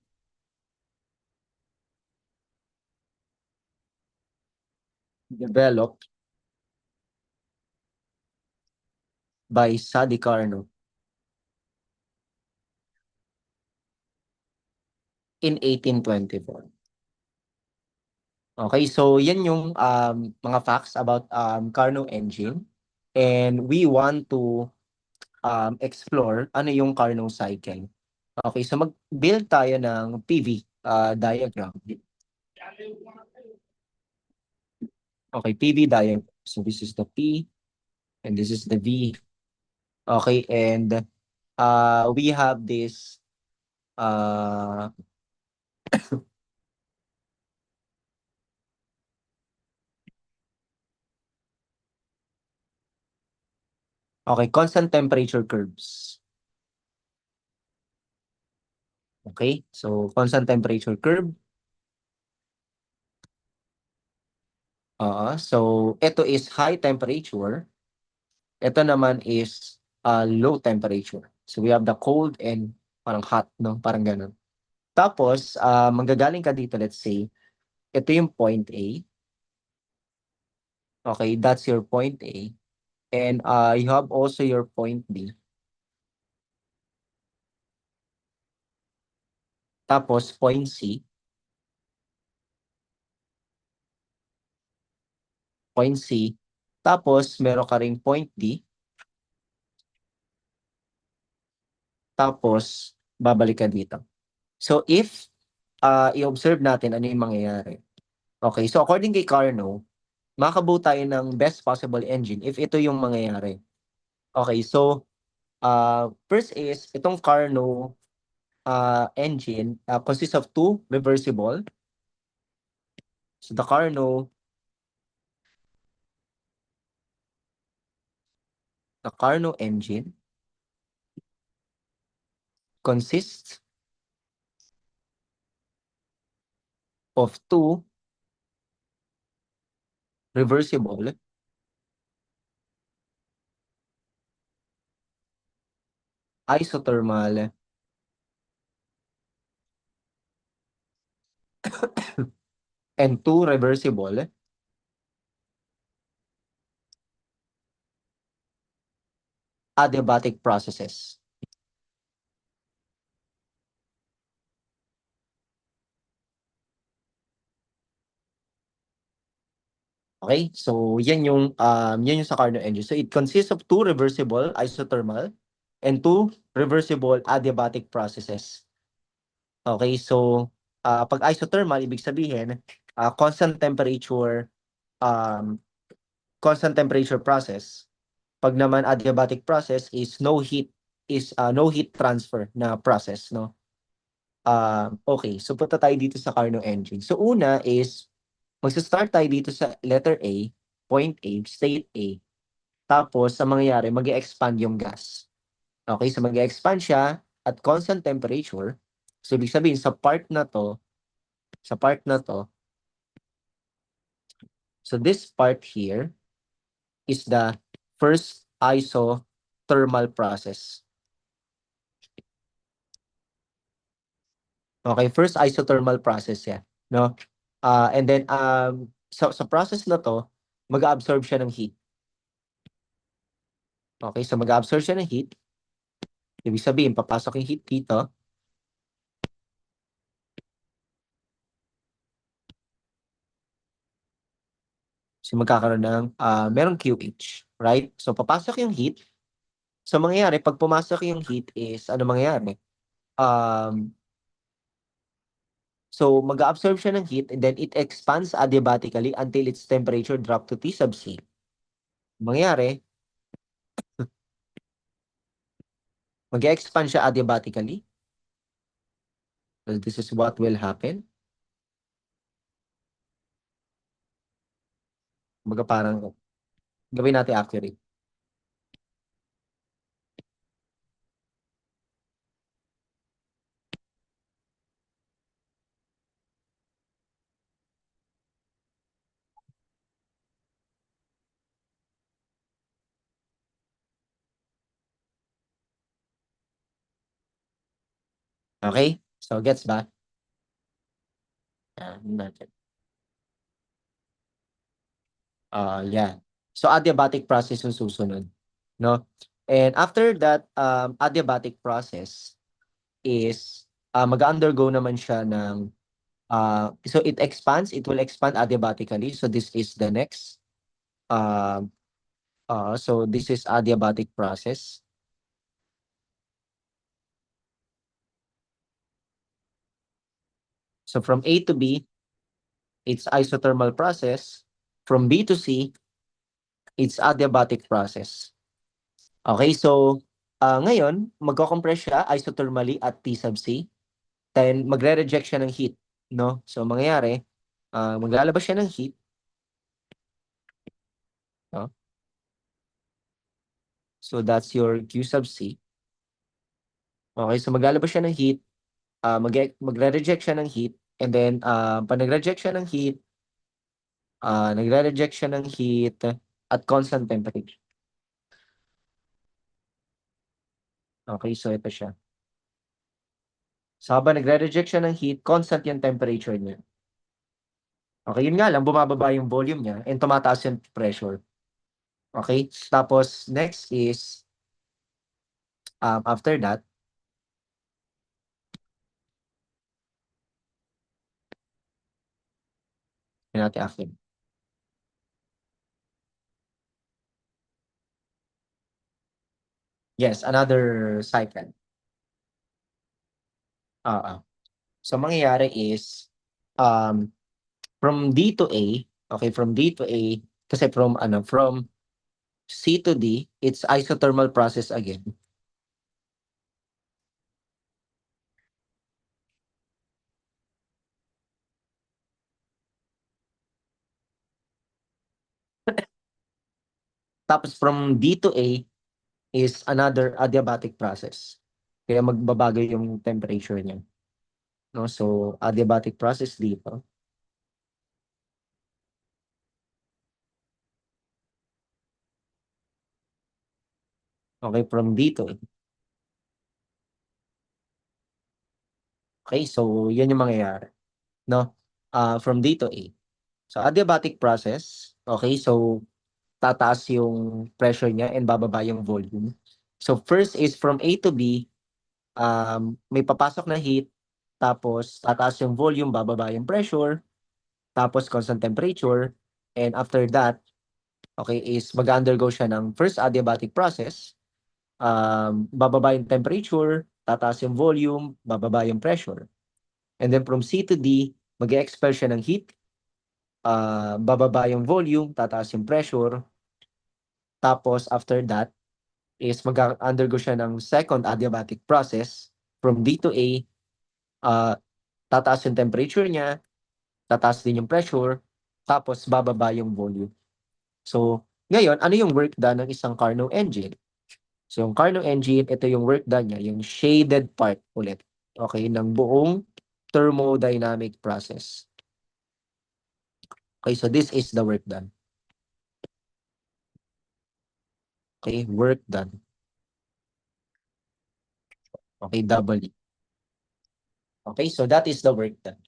developed by Sadi Carnot in 1824. Okay, so yan yung mga facts about Carnot engine. And we want to explore ano yung Carnot cycle. Okay, so mag-build tayo ng PV diagram. Okay, PV diagram. So this is the P and this is the V. Okay, and we have this uh, okay, constant temperature curves. Okay? So, constant temperature curve. So, ito is high temperature. Ito naman is low temperature. So, we have the cold and parang hot, no? Parang ganun. Tapos, manggagaling ka dito, let's say, ito yung point A. Okay, that's your point A. And you have also your point B. Tapos, point C. Point C. Tapos, meron ka ring point D. Tapos, babalik ka dito. So, if i-observe natin ano yung mangyayari. Okay, so according kay Carnot, makabuo tayo ng best possible engine if ito yung mangyayari. Okay, so first is itong Carnot engine consists of two reversible. So the Carnot engine consists of two reversible isothermal and two reversible adiabatic processes. Okay? So yan yung sa Carnot engine. So it consists of two reversible isothermal and two reversible adiabatic processes. Okay? So pag isothermal ibig sabihin constant temperature um constant temperature process. Pag naman adiabatic process is no heat transfer na process, no? Okay, so punta tayo dito sa Carnot engine. So una is magsa-start tayo dito sa letter A, point A, state A. Tapos, sa mangyayari, mag-expand yung gas. Okay, so mag-expand siya at constant temperature. So, ibig sabihin, sa part na to, so this part here is the first isothermal process. Okay, first isothermal process yan, no? And then, sa process na to, mag-absorb siya ng heat. Okay, so mag-absorb siya ng heat. Ibig sabihin, papasok yung heat dito. So magkakaroon ng merong QH, right? So papasok yung heat. So mangyayari, pag pumasok yung heat is, ano mangyayari? So mag-absorb siya ng heat and then it expands adiabatically until its temperature drop to T sub C. Mangyayari, mag-expand siya adiabatically. So this is what will happen. Baga parang, gawin natin accurate. Okay? So gets ba? Natin. Yeah. So adiabatic process yung susunod, no? And after that adiabatic process is mag-undergo naman siya ng so it will expand adiabatically. So this is the next so this is adiabatic process. So from A to B, it's isothermal process. From B to C, it's adiabatic process. Okay, so ngayon, magko-compress siya isothermally at T sub C. Then magre-reject siya ng heat, no? So mangyayari, maglalabas siya ng heat, no? So that's your Q sub C. Okay, so maglalabas siya ng heat magre-reject siya ng heat, and then pag nagre-reject siya ng heat, nagre-reject siya ng heat at constant temperature. Okay, so ito siya. So habang nagre-reject siya ng heat, constant yung temperature niya. Okay, yun nga lang, bumababa yung volume niya and tumataas yung pressure. Okay, tapos next is, after that, yun natin after. Yes, another cycle. Ah, So mangyayari is, um, from D to A, okay, from D to A, kasi from C to D, it's isothermal process again. Tapos from D to A is another adiabatic process. Kaya magbabago yung temperature niya. No? So, adiabatic process dito. Okay, from D to A. Okay, so yan yung mangyayari. No? From D to A. So, adiabatic process. Okay, so tataas yung pressure niya and bababa yung volume. So, first is from A to B, may papasok na heat, tapos tataas yung volume, bababa yung pressure, tapos constant temperature, and after that, okay, is mag-undergo siya ng first adiabatic process, bababa yung temperature, tataas yung volume, bababa yung pressure. And then from C to D, mag-expel siya ng heat, bababa yung volume, tataas yung pressure, tapos after that, is mag-undergo siya ng second adiabatic process. From D to A, uh, tataas yung temperature niya, tataas din yung pressure, tapos bababa yung volume. So, ngayon, ano yung work done ng isang Carnot engine? So, yung Carnot engine, ito yung work done niya, yung shaded part ulit. Okay, ng buong thermodynamic process. Okay, so this is the work done. Okay, work done. Okay, double E. Okay, so that is the work done.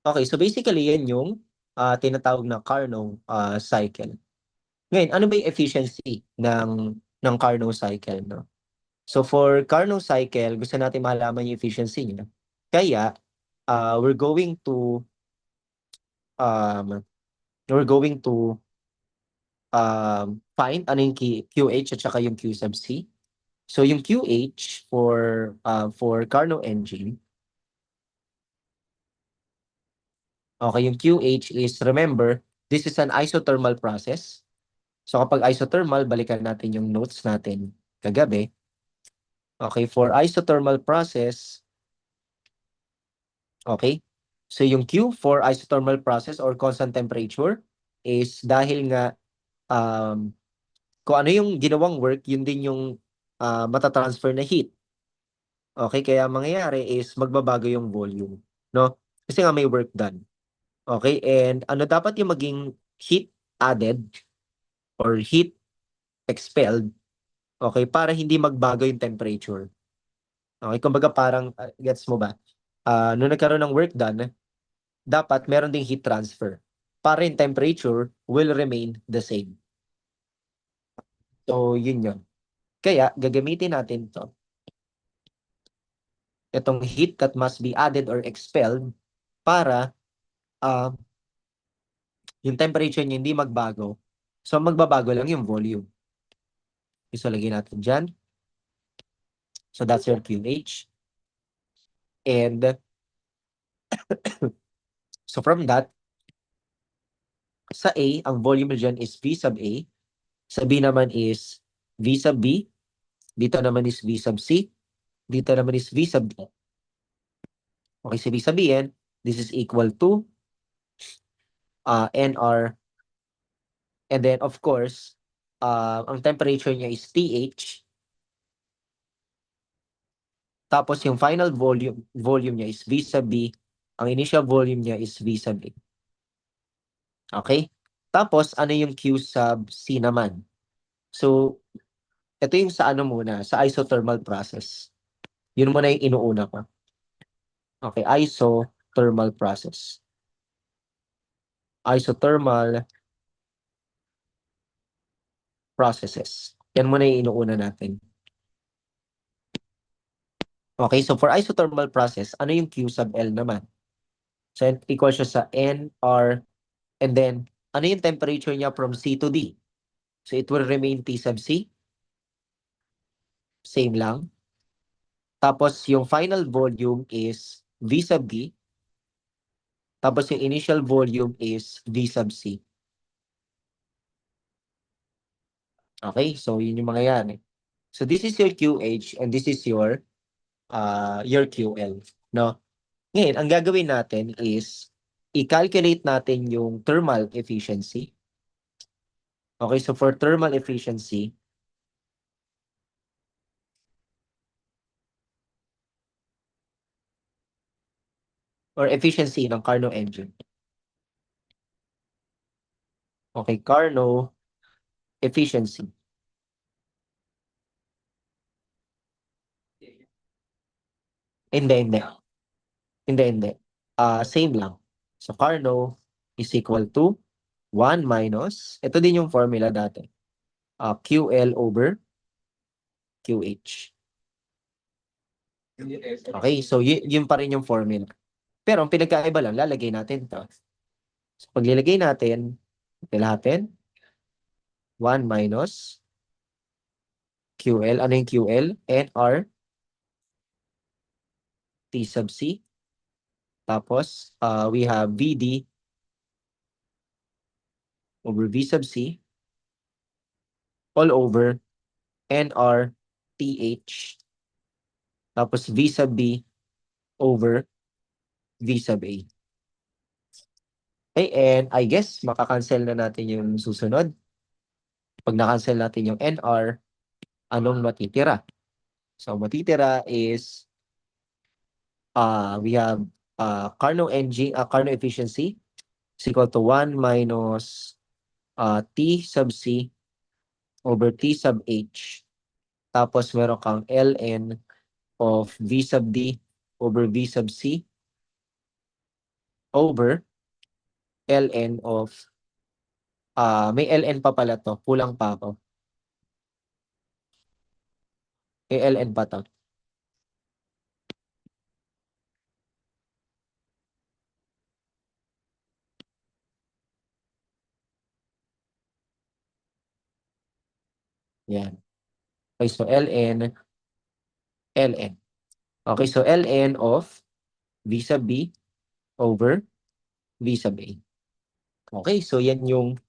Okay, so basically, yan yung tinatawag na Carnot cycle. Ngayon, ano ba yung efficiency ng Carnot cycle, no? So for Carnot cycle, gusto natin malaman yung efficiency niya. Kaya we're going to um find ano yung QH at saka yung Q sub C. So yung QH for Carnot engine, okay, yung QH is, remember, this is an isothermal process. So kapag isothermal, balikan natin yung notes natin kagabi. Okay, for isothermal process, okay, so yung Q for isothermal process or constant temperature is dahil nga kung ano yung ginawang work, yun din yung matatransfer na heat. Okay, kaya mangyayari is magbabago yung volume, no? Kasi nga may work done. Okay, and ano dapat yung maging heat added or heat expelled, okay, para hindi magbago yung temperature. Okay, kumbaga parang, gets mo ba? Nung nagkaroon ng work done, dapat meron ding heat transfer para yung temperature will remain the same. So, yun yun. Kaya, gagamitin natin to. Itong heat that must be added or expelled para uh, yung temperature niya hindi magbago. So, magbabago lang yung volume. So, lagyan natin dyan. So, that's your QH. And, so from that, sa A, ang volume dyan is V sub A. Sa B naman is V sub B. Dito naman is V sub C. Dito naman is V sub D. Okay, so ibig sabihin, this is equal to NR. And then, of course, ang temperature niya is TH. Tapos yung final volume niya is V sub B. Ang initial volume niya is V sub A. Okay? Tapos, ano yung Q sub C naman? So, ito yung sa ano muna, sa isothermal process. Yun muna yung inuuna ko. Okay, isothermal process. Isothermal processes. Yan muna yung inuuna natin. Okay, so for isothermal process, ano yung Q sub L naman? So, equal siya sa NR, and then, ano yung temperature niya from C to D? So, it will remain T sub C. Same lang. Tapos, yung final volume is V sub D. Tapos, yung initial volume is V sub C. Okay, so yun yung mangyayari. So, this is your QH and this is your QL. No? Ngayon, ang gagawin natin is i-calculate natin yung thermal efficiency. Okay, so for thermal efficiency, or efficiency ng Carnot engine. Okay, Carnot efficiency. Hindi. Hindi. Same lang. So, Carnot is equal to 1 minus, ito din yung formula dati, QL over QH. Okay, so yun pa rin yung formula. Pero ang pinagkaiba lang, lalagay natin to. So, paglilagay natin, lahatin, 1 minus QL. Ano yung QL? NR T sub C. Tapos, we have VD over V sub C all over NR TH. Tapos, V sub B over V sub A. Okay, and I guess makakancel na natin yung susunod. Pag na-cancel natin yung NR, anong matitira? So, matitira is, we have Carnot efficiency is equal to 1 minus T sub C over T sub H. Tapos meron kang ln of V sub D over V sub C over ln of, may ln pa pala to, kulang pa ako. May ln pa to. Yan. Okay, so ln. Okay, so ln of V sub B over V sub A. Okay, so yan yung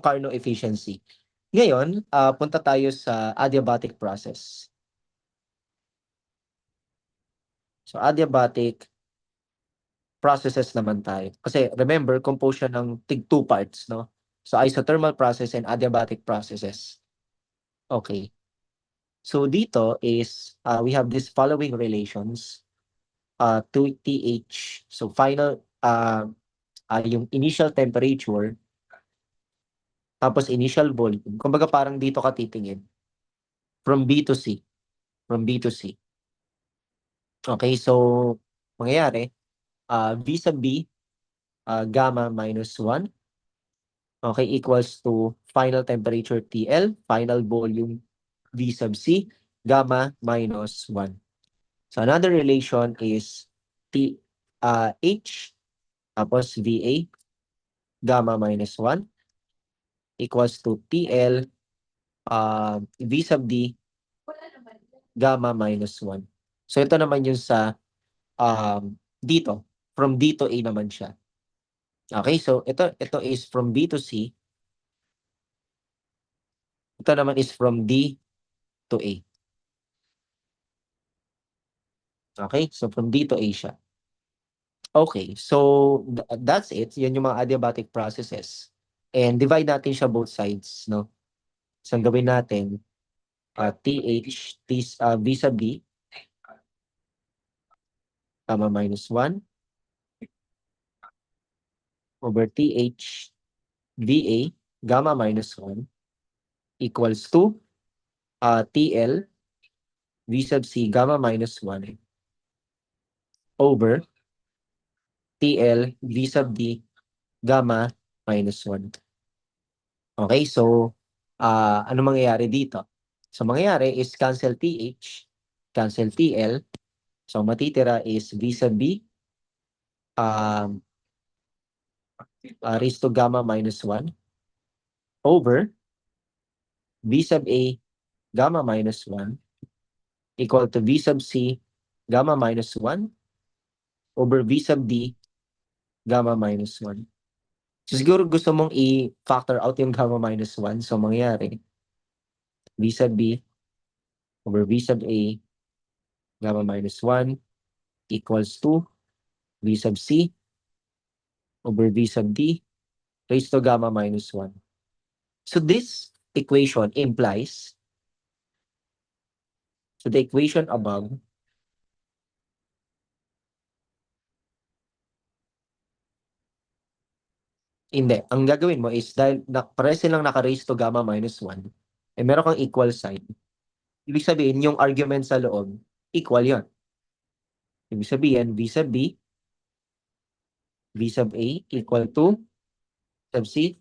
Carnot efficiency. Ngayon, punta tayo sa adiabatic process. So, adiabatic processes naman tayo. Kasi remember, compose siya ng tig 2 parts, no? So, isothermal process and adiabatic processes. Okay. So, dito is, we have these following relations. 2TH. So, final, yung initial temperature, tapos initial volume. Kumbaga parang dito ka titingin. From B to C. From B to C. Okay, so, mangyayari, V sub B, gamma minus 1. Okay, equals to final temperature TL, final volume V sub C, gamma minus 1. So, another relation is H, tapos VA, gamma minus 1, equals to TL, V sub D, gamma minus 1. So, ito naman yung sa dito. From D to A naman siya. Okay, so ito is from B to C. Ito naman is from D to A. Okay, so from D to A siya. Okay, so that's it. Yan yung mga adiabatic processes. And divide natin siya both sides, no? So, ang gawin natin, TH, V sub D, gamma minus 1 over TH VA gamma minus 1 equals to TL V sub C gamma minus 1 over TL V sub D gamma minus 1. Okay, so ano mangyayari dito? So mangyayari is cancel TH, cancel TL. So matitira is V sub B um, raised to gamma minus 1 over V sub A gamma minus 1 equal to V sub C gamma minus 1 over V sub D gamma minus 1. So siguro gusto mong i-factor out yung gamma minus 1. So mangyayari V sub B over V sub A gamma minus 1 equals to V sub C over V sub D raised to gamma minus 1. So this equation implies, so the equation above hindi. Ang gagawin mo is dahil pares silang naka-raise to gamma minus 1, eh meron kang equal sign. Ibig sabihin, yung argument sa loob, equal yon. Ibig sabihin, V sub B, V sub A equal to sub C.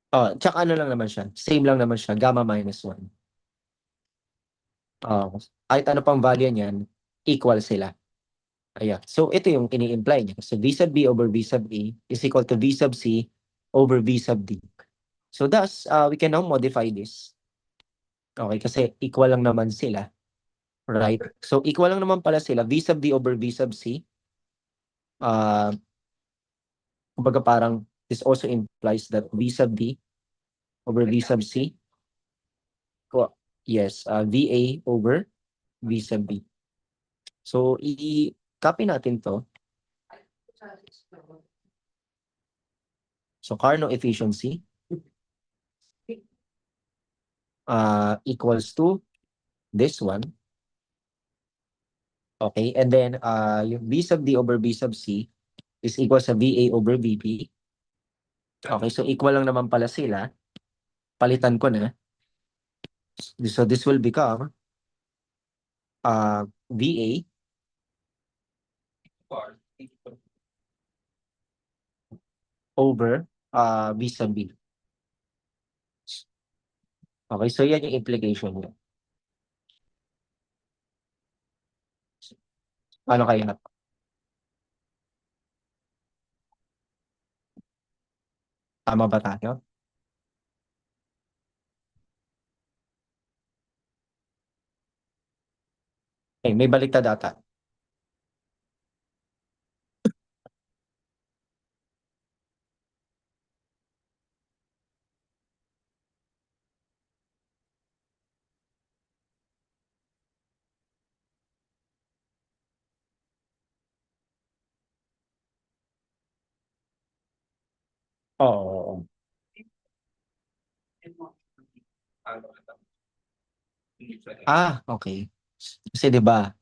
Oh, tsaka ano lang naman siya. Same lang naman siya, gamma minus 1. Kahit ano pang value niyan, equal sila. Ayan. So, ito yung ini-imply niya. So, V sub B over V sub A is equal to V sub C over V sub D. So, thus, we can now modify this. Okay, kasi equal lang naman sila. Right? So, equal lang naman pala sila. V sub D over V sub C. Kumbaga parang, this also implies that V sub D over V sub C. Yes, VA over V sub B. So, i-copy natin to. So, Carnot efficiency equals to this one. Okay, and then yung V sub D over V sub C is equal sa VA over VB. Okay, so equal lang naman pala sila. Palitan ko na. So this will become VA over V sub B. Okay, so yan yung implication niya. Paano kaya? Tama ba tayo? Okay, may baliktad data. Oo. Okay. Kasi 'di ba,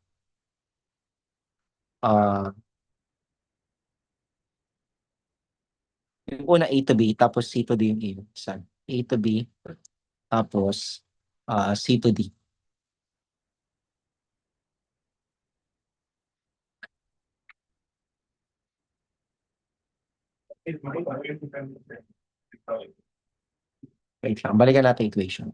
yung una A to B tapos C to D yung isa. A to B tapos C to D. Wait lang, balikan natin equation.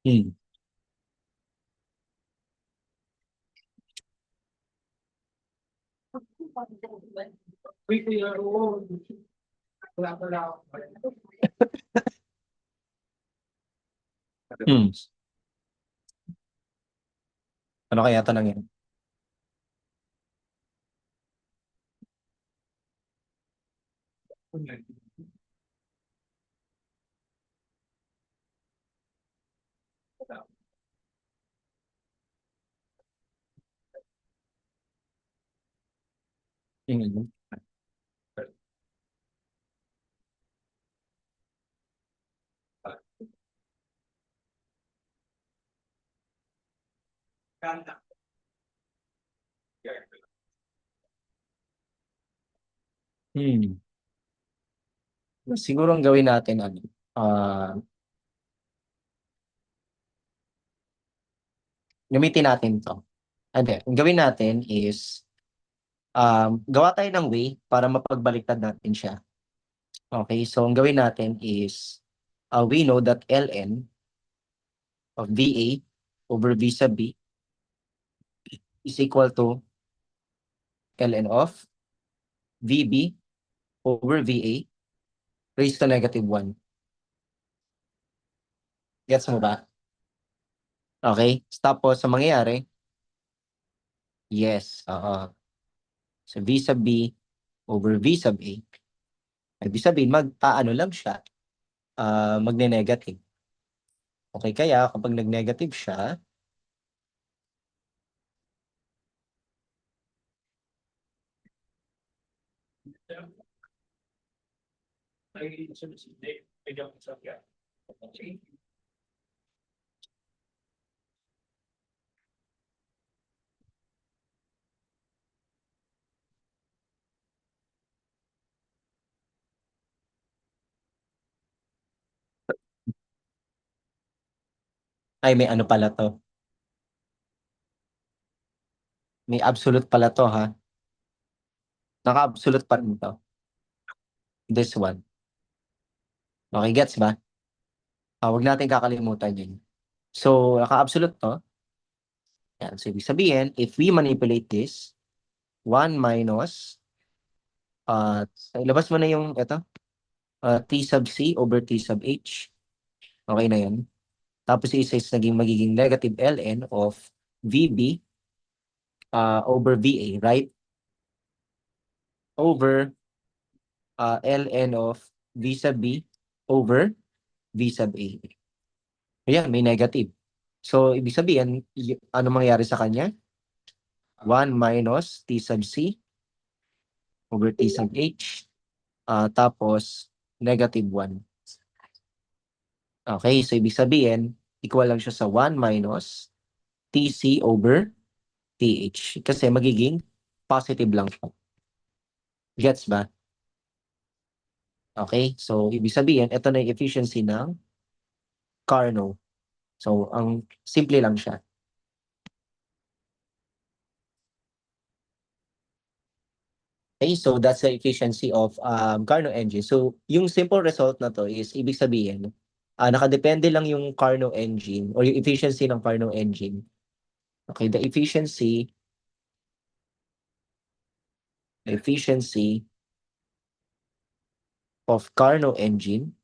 Hmm. Hmm. Ano kaya tanong yan? Mm. Hmm. Siguro ang gawin natin ano, gamitin natin 'to. Hindi, ang gawin natin is, gawa tayo ng way para mapagbaliktad natin siya. Okay, so ang gawin natin is, we know that ln of VA over V sub B is equal to ln of VB over VA raised to -1. Gets mo ba? Okay, tapos ang mangyayari, yes, oo. So V sub B over V sub A, ibig sabihin mag-aano lang siya, magne-negative. Okay, kaya kapag nag-negative siya, ay may ano pala 'to, may absolute pala 'to ha, naka-absolute pa rin 'to, this one. Okay, gets ba? Wag natin kakalimutan yun. So, naka-absolute 'to, yan. So, ibig sabihin, if we manipulate this, 1 minus, ilabas mo na yung eto, T sub C over T sub H. Okay na yun. Tapos yung isa is magiging negative ln of VB, over VA, right? Over, ln of V sub B over V sub A. Ayan, may negative. So, ibig sabihin, ano mangyayari sa kanya? 1 minus T sub C over T sub H, tapos -1. Okay, so ibig sabihin, equal lang siya sa 1 minus TC over TH. Kasi magiging positive lang siya. Gets ba? Okay, so ibig sabihin, ito na yung efficiency ng Carnot. So, ang simple lang siya. Okay, so that's the efficiency of Carnot engine. So, yung simple result na to is, ibig sabihin, nakadepende lang yung Carnot engine or yung efficiency ng Carnot engine. Okay, the efficiency of Carnot engine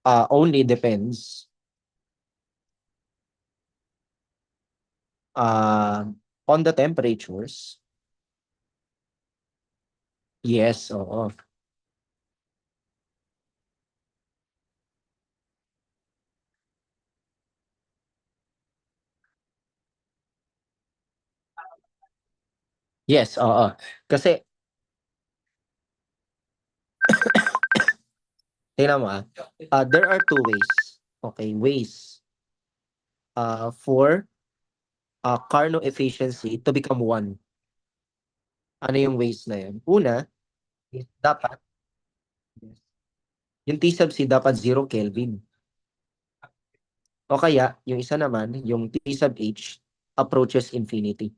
only depends on the temperatures. Yes, oo. Yes, oo. Kasi, tingnan mo there are two ways. Okay, ways for Carnot efficiency to become 1. Ano yung ways na yun? Una, is dapat, yung T sub C dapat 0 Kelvin. O kaya, yung isa naman, yung T sub H approaches infinity.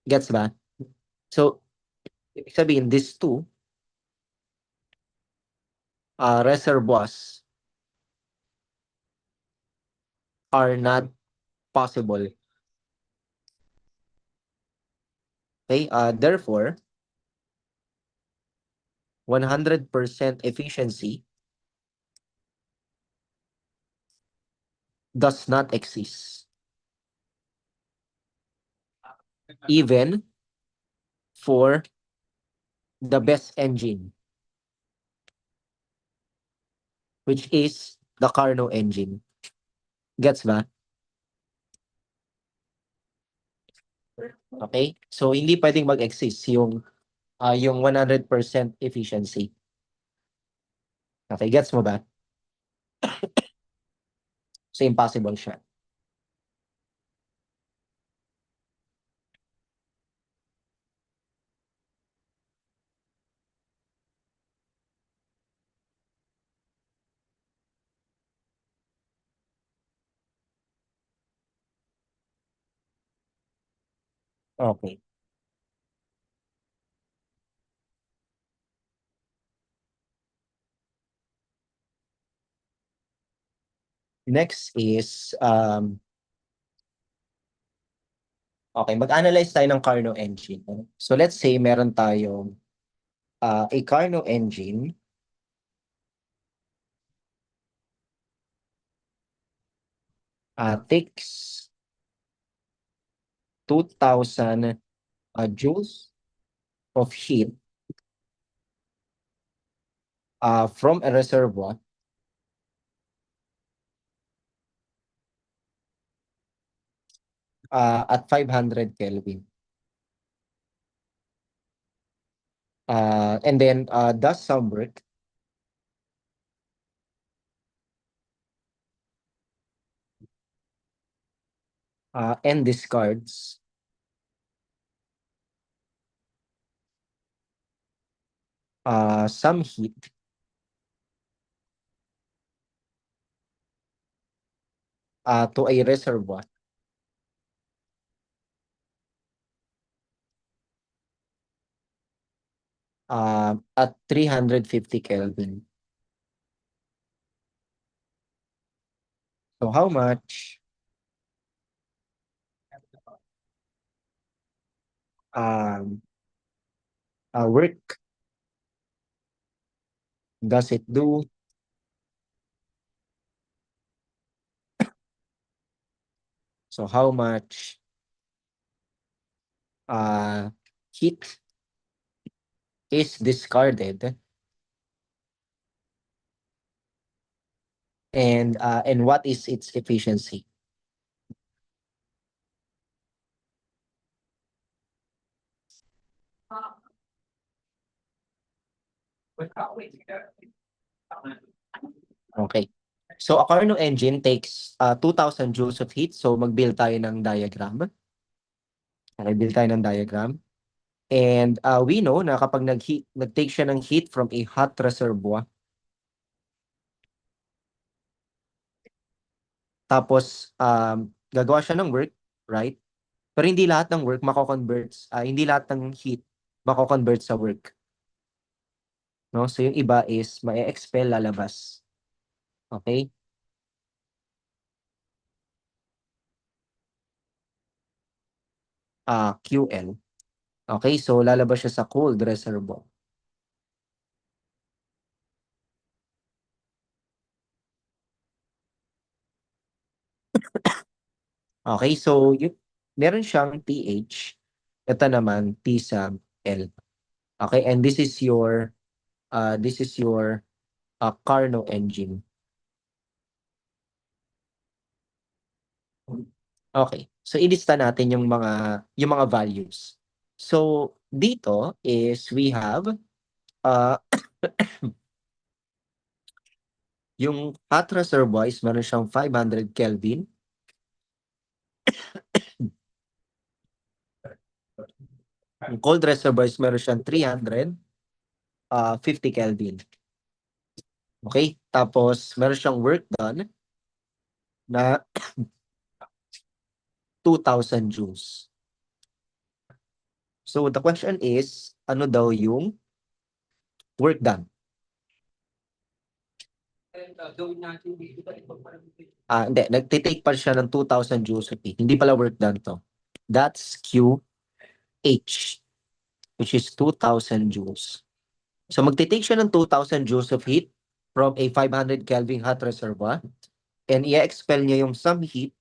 Gets ba? So, ibig sabihin, these two reservoirs are not possible. Okay? Therefore, 100% efficiency does not exist. even for the best engine, which is the Carnot engine. Gets ba? Okay? So, hindi pwedeng mag-exist yung 100% efficiency. Okay, gets mo ba? So, impossible siya. Okay. Next is, okay, mag-analyze tayo ng Carnot engine. So, let's say meron tayong a Carnot engine takes 2,000 joules of heat from a reservoir at 500 Kelvin. And then does some work and discards some heat to a reservoir at 350 Kelvin. So how much um, work does it do so how much heat is discarded and what is its efficiency? Okay. So a Carnot engine takes 2,000 joules of heat. So mag-build tayo ng diagram. Okay, build tayo ng diagram. And we know na kapag nag-take siya ng heat from a hot reservoir, tapos gagawa siya ng work, right? Pero hindi lahat ng work mako-converts, hindi lahat ng heat mako-convert sa work. No? So yung iba is ma-expel lalabas. Okay? QL. Okay, so lalabas siya sa cold reservoir. Okay, so meron siyang pH. Ito naman T sub L. Okay, and this is your Carnot engine. Okay. So ilista natin yung mga values. So dito is we have uh yung hot reservoir is meron siyang 500 Kelvin. Yung cold reservoir is meron siyang 350 Kelvin. Okay? Tapos meron siyang work done na 2,000 joules. So the question is, ano daw yung work done? Hindi. Nagtitake pa siya ng 2,000 joules of heat. Hindi pala work done to. That's QH, which is 2,000 joules. So magtitake siya ng 2,000 joules of heat from a 500 Kelvin hot reservoir and i-expel niya yung some heat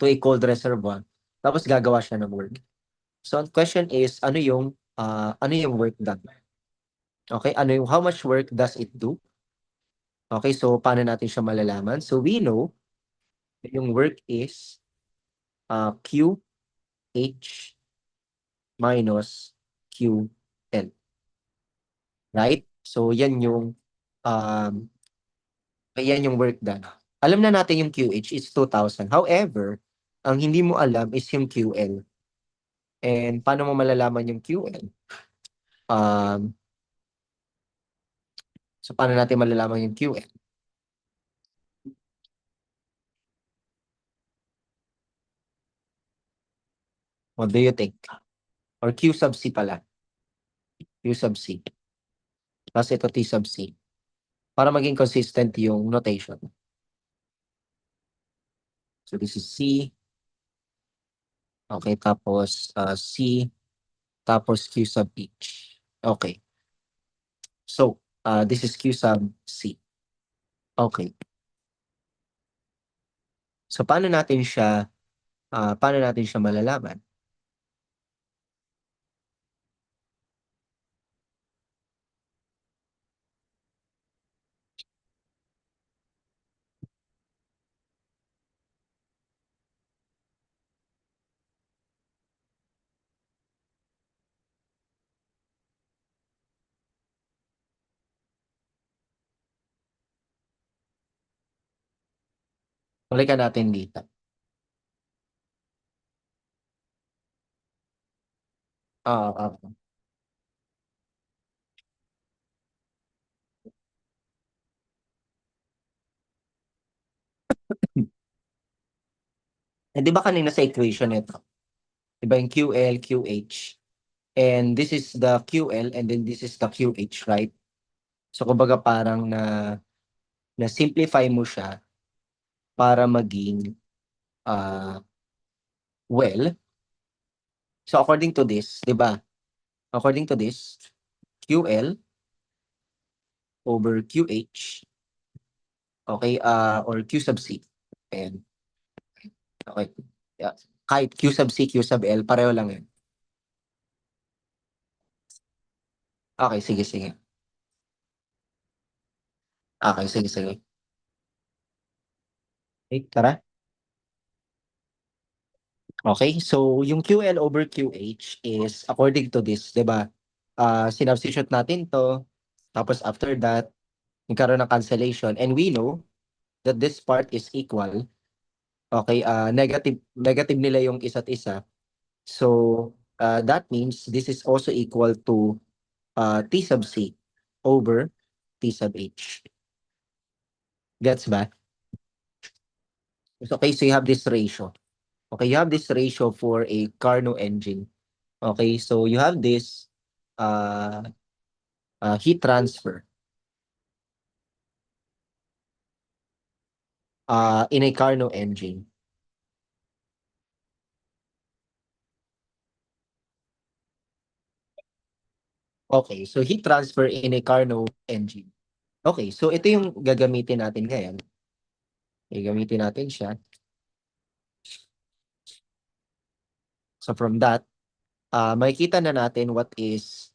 to a cold reservoir. Tapos gagawa siya ng work. So ang question is, ano yung work done? Okay, how much work does it do? Okay, so paano natin siya malalaman? So we know yung work is QH minus QL. Right? So um, yan yung work done. Alam na natin yung QH is 2,000. However, ang hindi mo alam is yung QL. And paano mo malalaman yung QL? Um, so paano natin malalaman yung QL? What do you think? Or Q sub C pala. Q sub C. Tapos ito T sub C. Para maging consistent yung notation. So this is C. Okay, tapos C. Tapos Q sub H. Okay. So, this is Q sub C. Okay. So, paano natin siya malalaman? Balikan natin dito. Ah, ah. Eh, di ba kanina sa equation ito? Di ba yung QL, QH? And this is the QL and then this is the QH, right? So, kumbaga parang na-simplify mo siya para maging, well, so according to this, di ba? According to this, QL over QH, okay, or Q sub C. Ayan, okay. Yeah. Kahit Q sub C, Q sub L, pareho lang yan. Okay, sige, sige. Okay, sige, sige. Okay, tara. Okay, so yung QL over QH is according to this, di ba? Sinubstitute natin to, tapos after that, nagkaroon ng cancellation, and we know that this part is equal. Okay, negative nila yung isa't isa. So, that means this is also equal to T sub C over T sub H. Gets ba? Okay, so you have this ratio. Okay, you have this ratio for a Carnot engine. Okay, so you have this uh, heat transfer in a Carnot engine. Okay, so heat transfer in a Carnot engine. Okay, so ito yung gagamitin natin ngayon. Gagamitin natin siya. So from that, makikita na natin what is,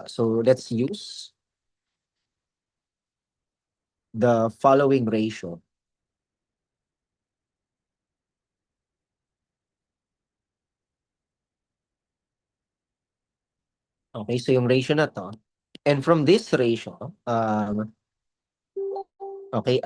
so let's use the following ratio. Okay, so yung ratio na to. And from this ratio, okay,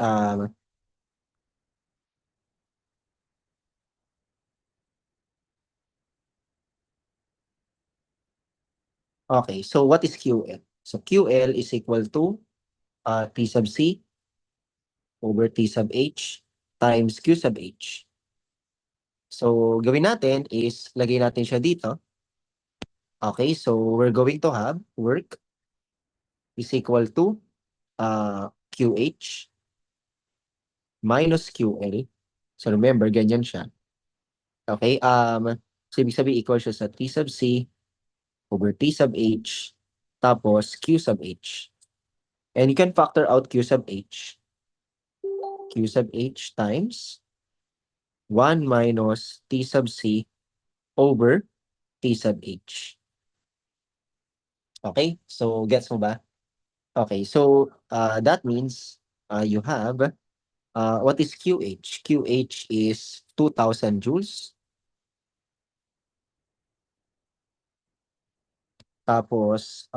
okay, so what is QL? So QL is equal to T sub C over T sub H times Q sub H. So gawin natin is lagay natin siya dito. Okay, so we're going to have work is equal to QH minus QL. So remember, ganyan siya. Okay, so ibig sabihin equal siya sa T sub C over T sub H tapos Q sub H. And you can factor out Q sub H. Q sub H times 1 minus T sub C over T sub H. Okay? So, gets mo ba? Okay, so that means you have, what is QH? QH is 2,000 joules. Tapos,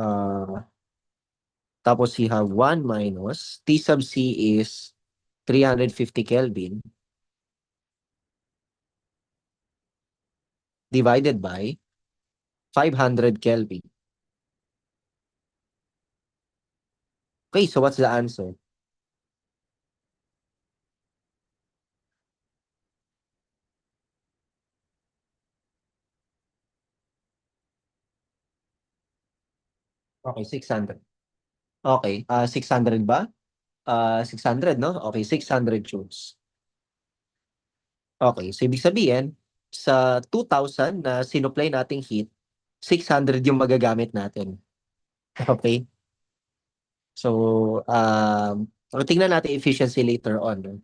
tapos you have 1 minus T sub C is 350 Kelvin divided by 500 Kelvin. Okay, so what's the answer? Okay, 600. Okay, 600 ba? 600, no? Okay, 600 joules. Okay, so ibig sabihin, sa 2,000 na sinupply nating heat, 600 yung magagamit natin. Okay? So, tingnan natin efficiency later on. No?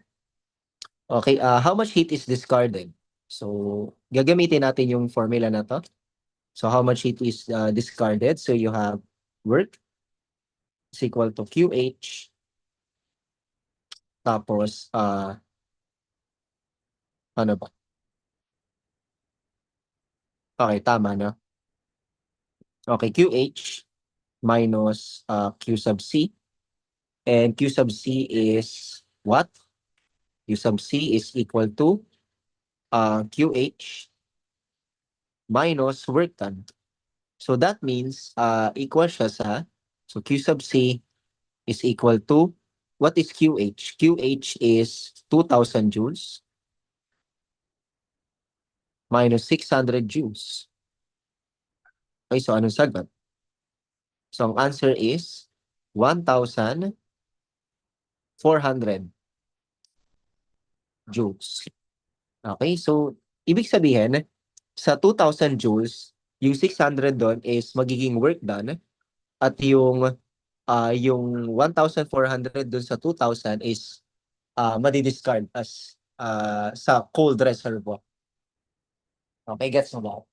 Okay, how much heat is discarded? So, gagamitin natin yung formula na to. So, how much heat is discarded? So, you have work is equal to QH. Tapos, ano ba? Okay, tama na. Okay, QH minus Q sub C. And Q sub C is what? Q sub C is equal to QH minus work done. So that means equal siya sa, so Q sub C is equal to, what is QH? QH is 2,000 joules minus 600 joules. Okay, so anong sagot? So ang answer is 1,400 joules. Okay, so ibig sabihin, sa 2,000 joules, yung 600 doon is magiging work done at yung 1,400 doon sa 2,000 is madi-discard as sa cold reservoir. Okay, gets mo ba?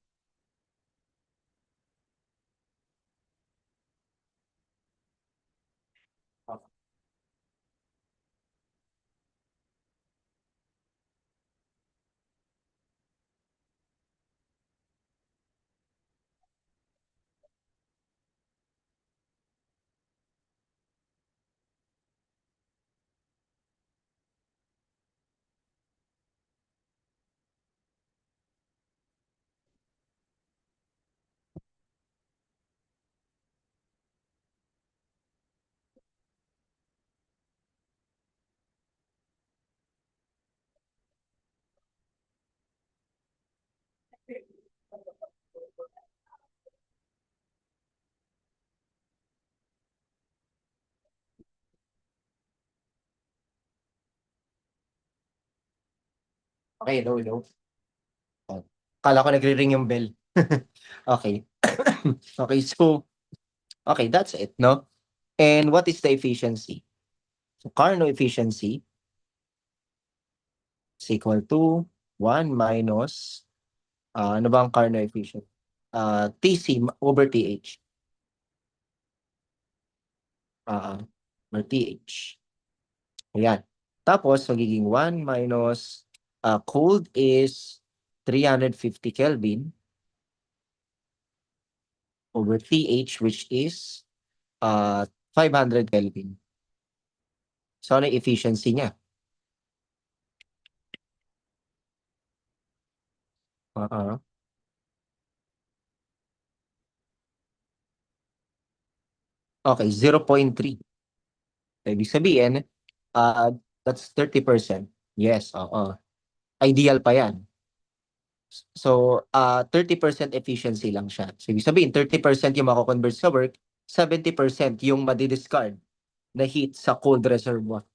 Okay, no, no. Kala ko nagre-ring yung bell. Okay. Okay, so, okay, that's it, no? And what is the efficiency? So, Carnot efficiency is equal to 1 minus, ano ba ang Carnot efficiency? TC over TH. Or TH. Ayan. Tapos, magiging 1 minus, cold is 350 Kelvin over TH, which is 500 Kelvin. So, ano yung efficiency niya? Okay, 0.3. Ibig sabihin, uh, that's 30%. Yes, oo. Ideal pa yan. So, 30% efficiency lang siya. So, ibig sabihin, 30% yung mako-convert sa work, 70% yung madi-discard na heat sa cold reservoir.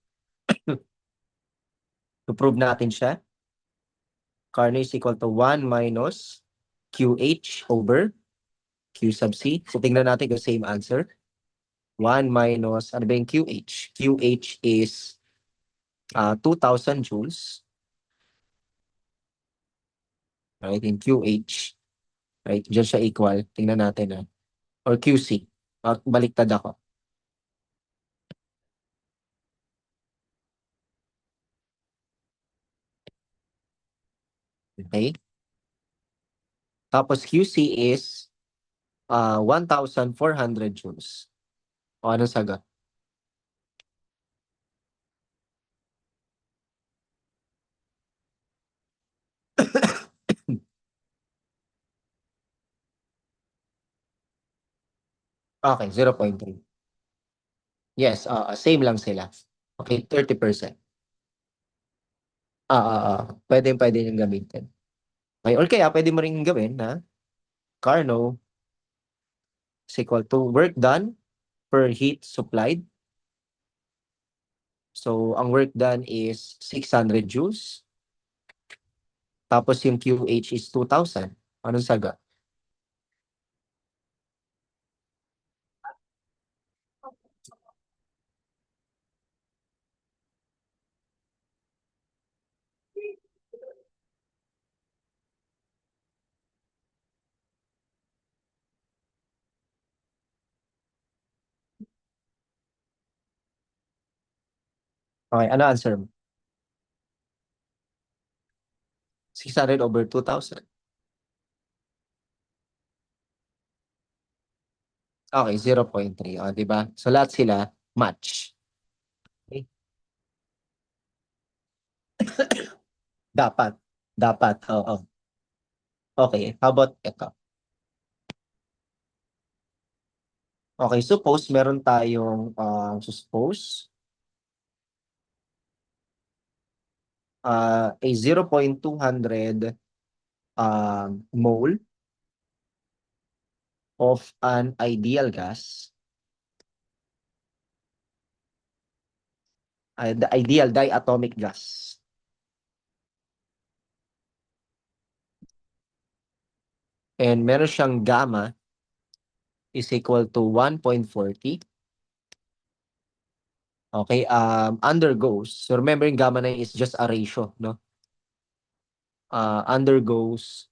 To prove natin siya, Carnot is equal to 1 minus QH over Q sub C. So, tingnan natin yung same answer. 1 minus, ano ba yung QH? QH is 2,000 joules Right, in QH. Right, diyan siya equal. Tingnan natin, or QC. Baliktad ako. Okay? Tapos QC is 1,400 joules. O anong sagot? Okay, 0.3. Yes, same lang sila. Okay, 30%. Pwede yung gamitin. Okay, or kaya pwede mo rin gawin na Carnot is equal to work done per heat supplied. So, ang work done is 600 joules. Tapos yung QH is 2,000. Anong sagot? Okay, ano answer mo? 600 over 2,000. Okay, 0.3. O, di ba? So, lahat sila match. Okay? Dapat. Dapat, oo. Okay, how about ito? Okay, suppose meron tayong, suppose, a 0.200 mole of an ideal gas, the ideal diatomic gas. And meron siyang gamma is equal to 1.40. Okay, undergoes. So remember yung gamma na yun is just a ratio, no? Undergoes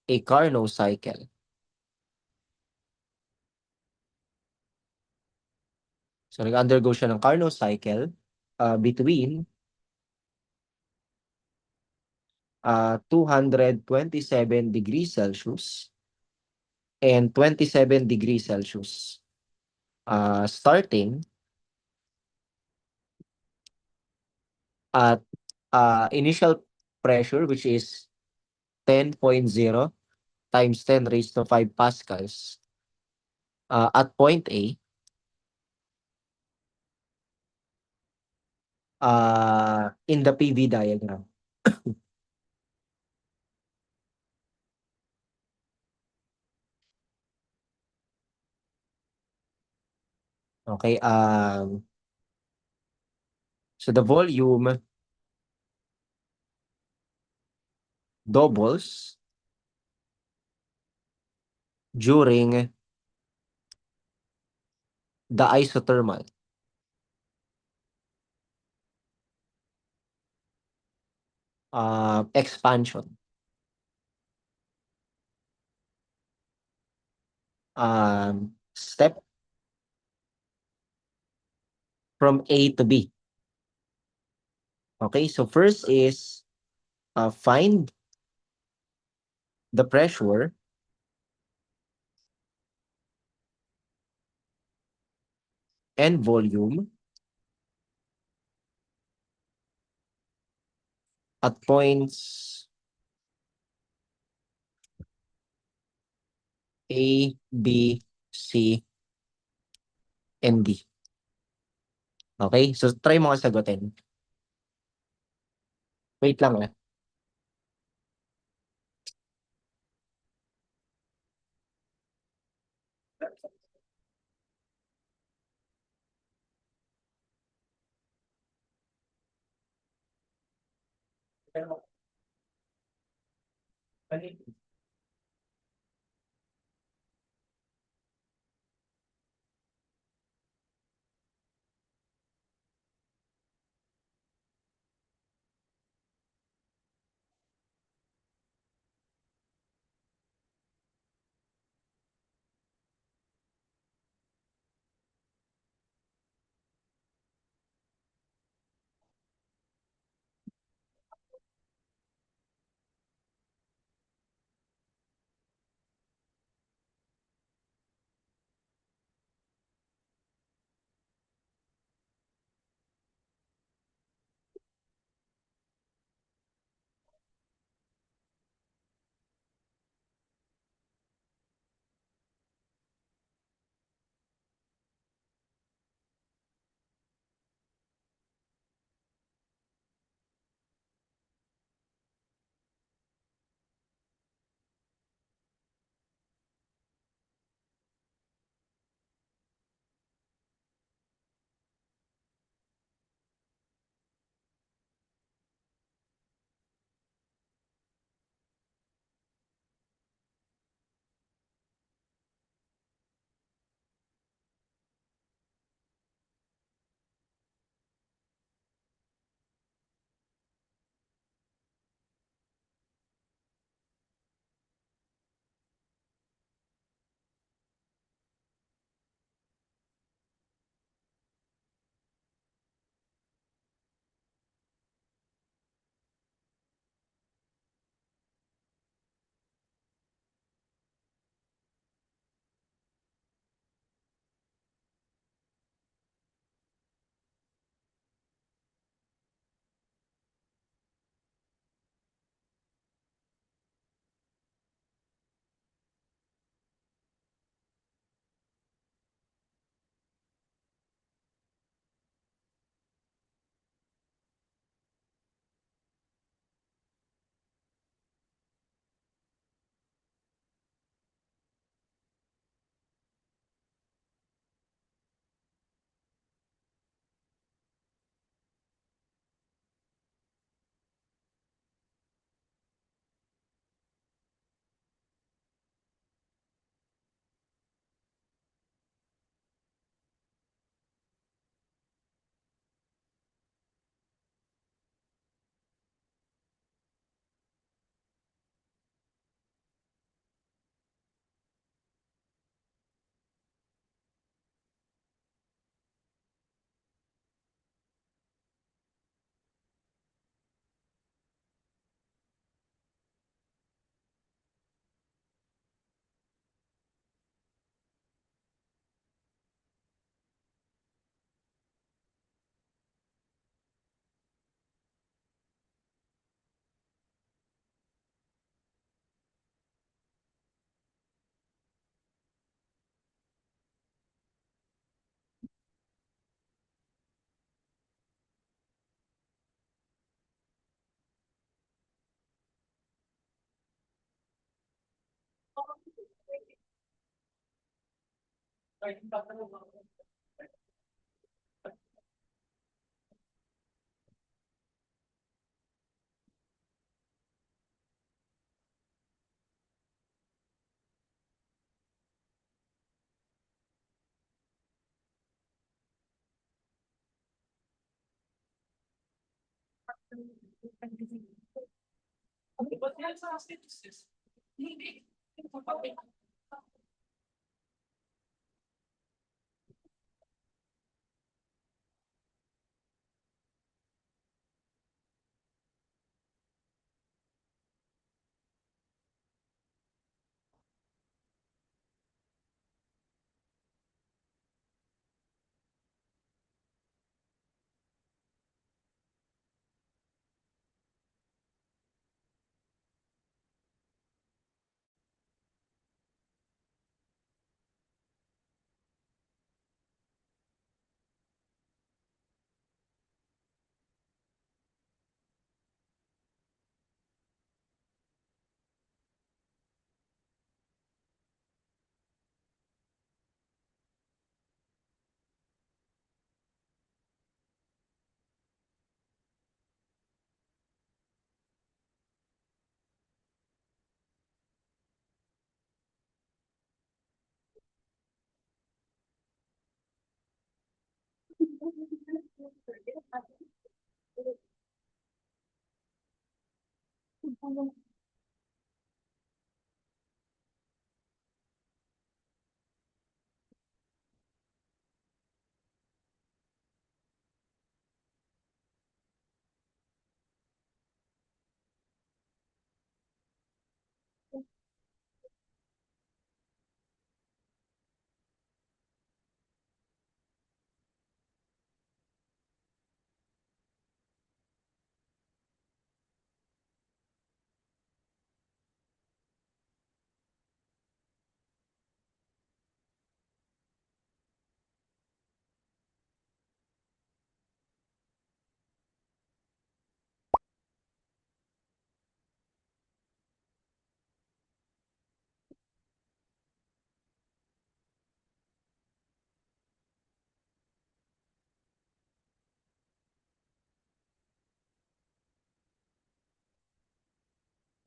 a Carnot cycle. So nag-undergo siya ng Carnot cycle between 227 degrees Celsius and 27 degrees Celsius. Starting at initial pressure, which is 10.0 times 10 raised to 5 pascals at point A, in the PV diagram. Okay, so the volume doubles during the isothermal expansion. Step from A to B. Okay, so first is find the pressure and volume at points A, B, C, and D. Okay, so try mo nga sagutin. Wait lang .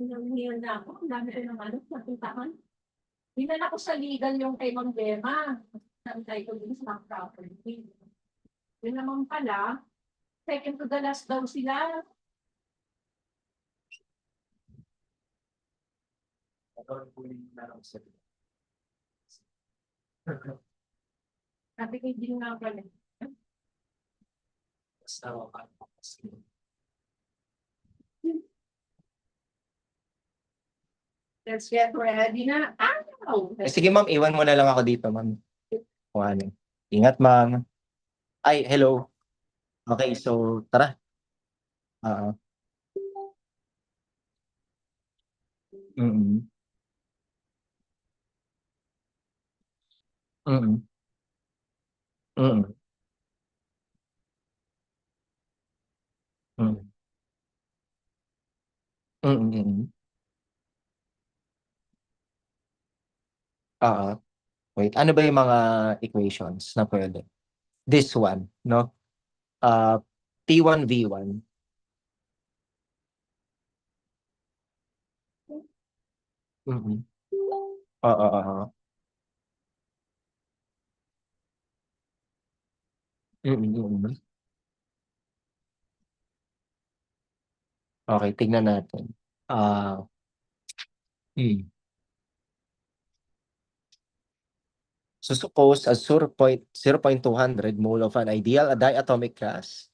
Nangiyan na ako, ang dami ko ng ano, napuntahan. Dinala ko sa legal yung kay Ma'am Bema. Nantay ko din sa property. Yun naman pala, second to the last daw sila. Sabi ko, hindi nga pala. Let's get ready na. Sige ma'am, iwan mo na lang ako dito ma'am. Kung ano. Ingat ma'am. Ay, hello. Okay, so tara. Oo. Mm. Mm. Mm. Mm. Mm. Mm. Oo. Wait, ano ba yung mga equations na pwede? This one, no? Uh, T1 V1. Mm. Oo, oo. Mm. Mm. Okay, tignan natin. Ah, hmm. So suppose a 0.200 mole of an ideal diatomic gas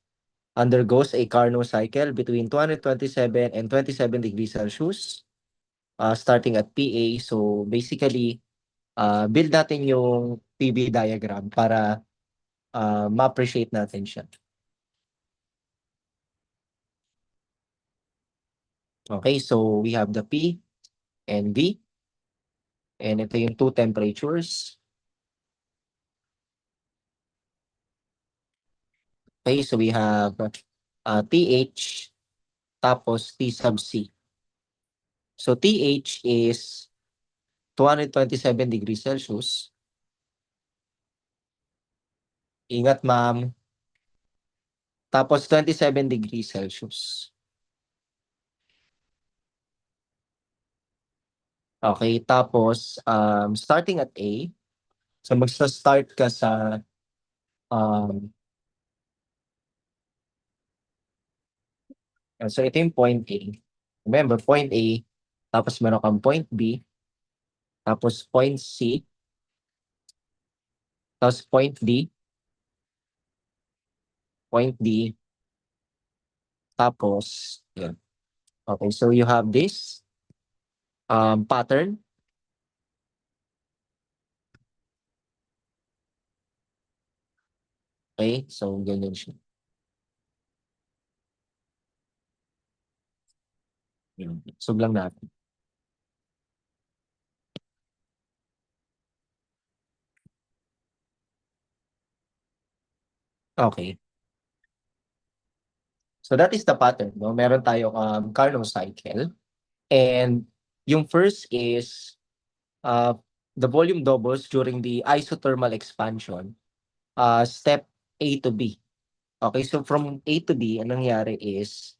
undergoes a Carnot cycle between 227 and 27 degrees Celsius, starting at PA. So basically, build natin yung PV diagram para ma-appreciate natin siya. Okay, so we have the P and V. And ito yung two temperatures. Okay, so we have TH tapos T sub C. So TH is 227 degrees Celsius. Ingat, ma'am. Tapos 27 degrees Celsius. Okay, tapos starting at A, so magsa-start ka sa um, so ito yung point A. Remember, point A, tapos meron kang point B, tapos point C, tapos point D, tapos, yun. Okay, so you have this pattern. Okay, so ganyan siya. Yun. Sub lang natin. Okay. So that is the pattern, no? Meron tayong Carnot cycle. And yung first is uh, the volume doubles during the isothermal expansion, step A to B. Okay, so from A to B, ang nangyari is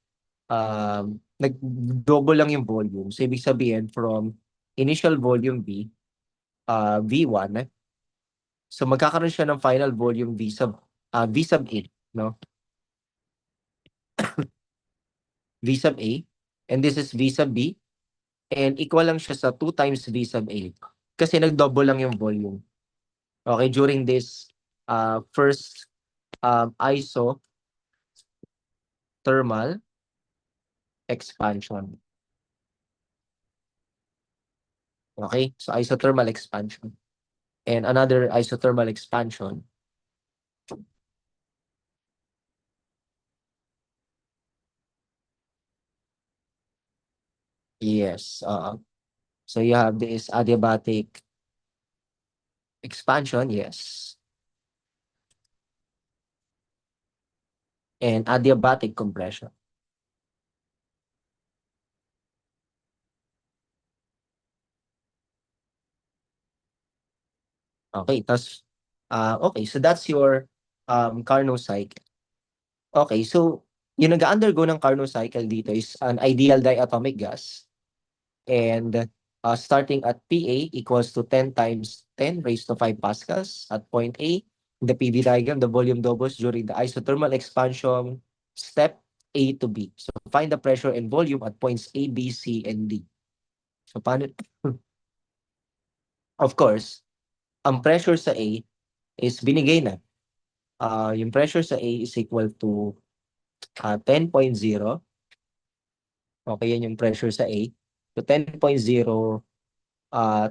nag-double lang yung volume. So ibig sabihin from initial volume V, V1, so magkakaroon siya ng final volume V sub A, no? V sub A, and this is V sub B, and equal lang siya sa 2 times V sub A. Kasi nag-double lang yung volume. Okay, during this first isothermal expansion. Okay, so isothermal expansion. And another isothermal expansion. Yes. So you have this adiabatic expansion, yes. And adiabatic compression. Okay, okay, so that's your Carnot cycle. Okay, so yung nag-undergo ng Carnot cycle dito is an ideal diatomic gas. And starting at PA equals to 10 times 10 raised to 5 pascals at point A. In the PV diagram, the volume doubles during the isothermal expansion step A to B. So find the pressure and volume at points A, B, C, and D. So paano? Of course, ang pressure sa A is binigay na. Yung pressure sa A is equal to 10.0. Okay, yan yung pressure sa A. So 10.0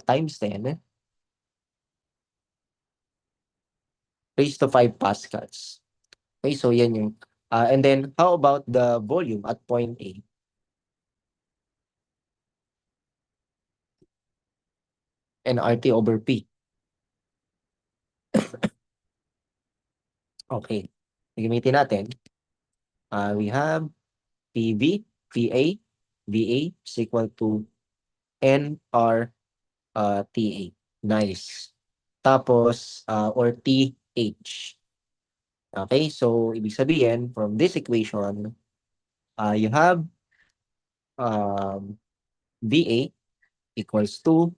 times 10 raised to 5 pascals. Okay, so yan yung and then how about the volume at point A? And RT over P. Okay. Gamitin natin. We have PV, PA, VA is equal to NR TA. Nice. Tapos, or TH. Okay, so ibig sabihin, from this equation, you have VA equals to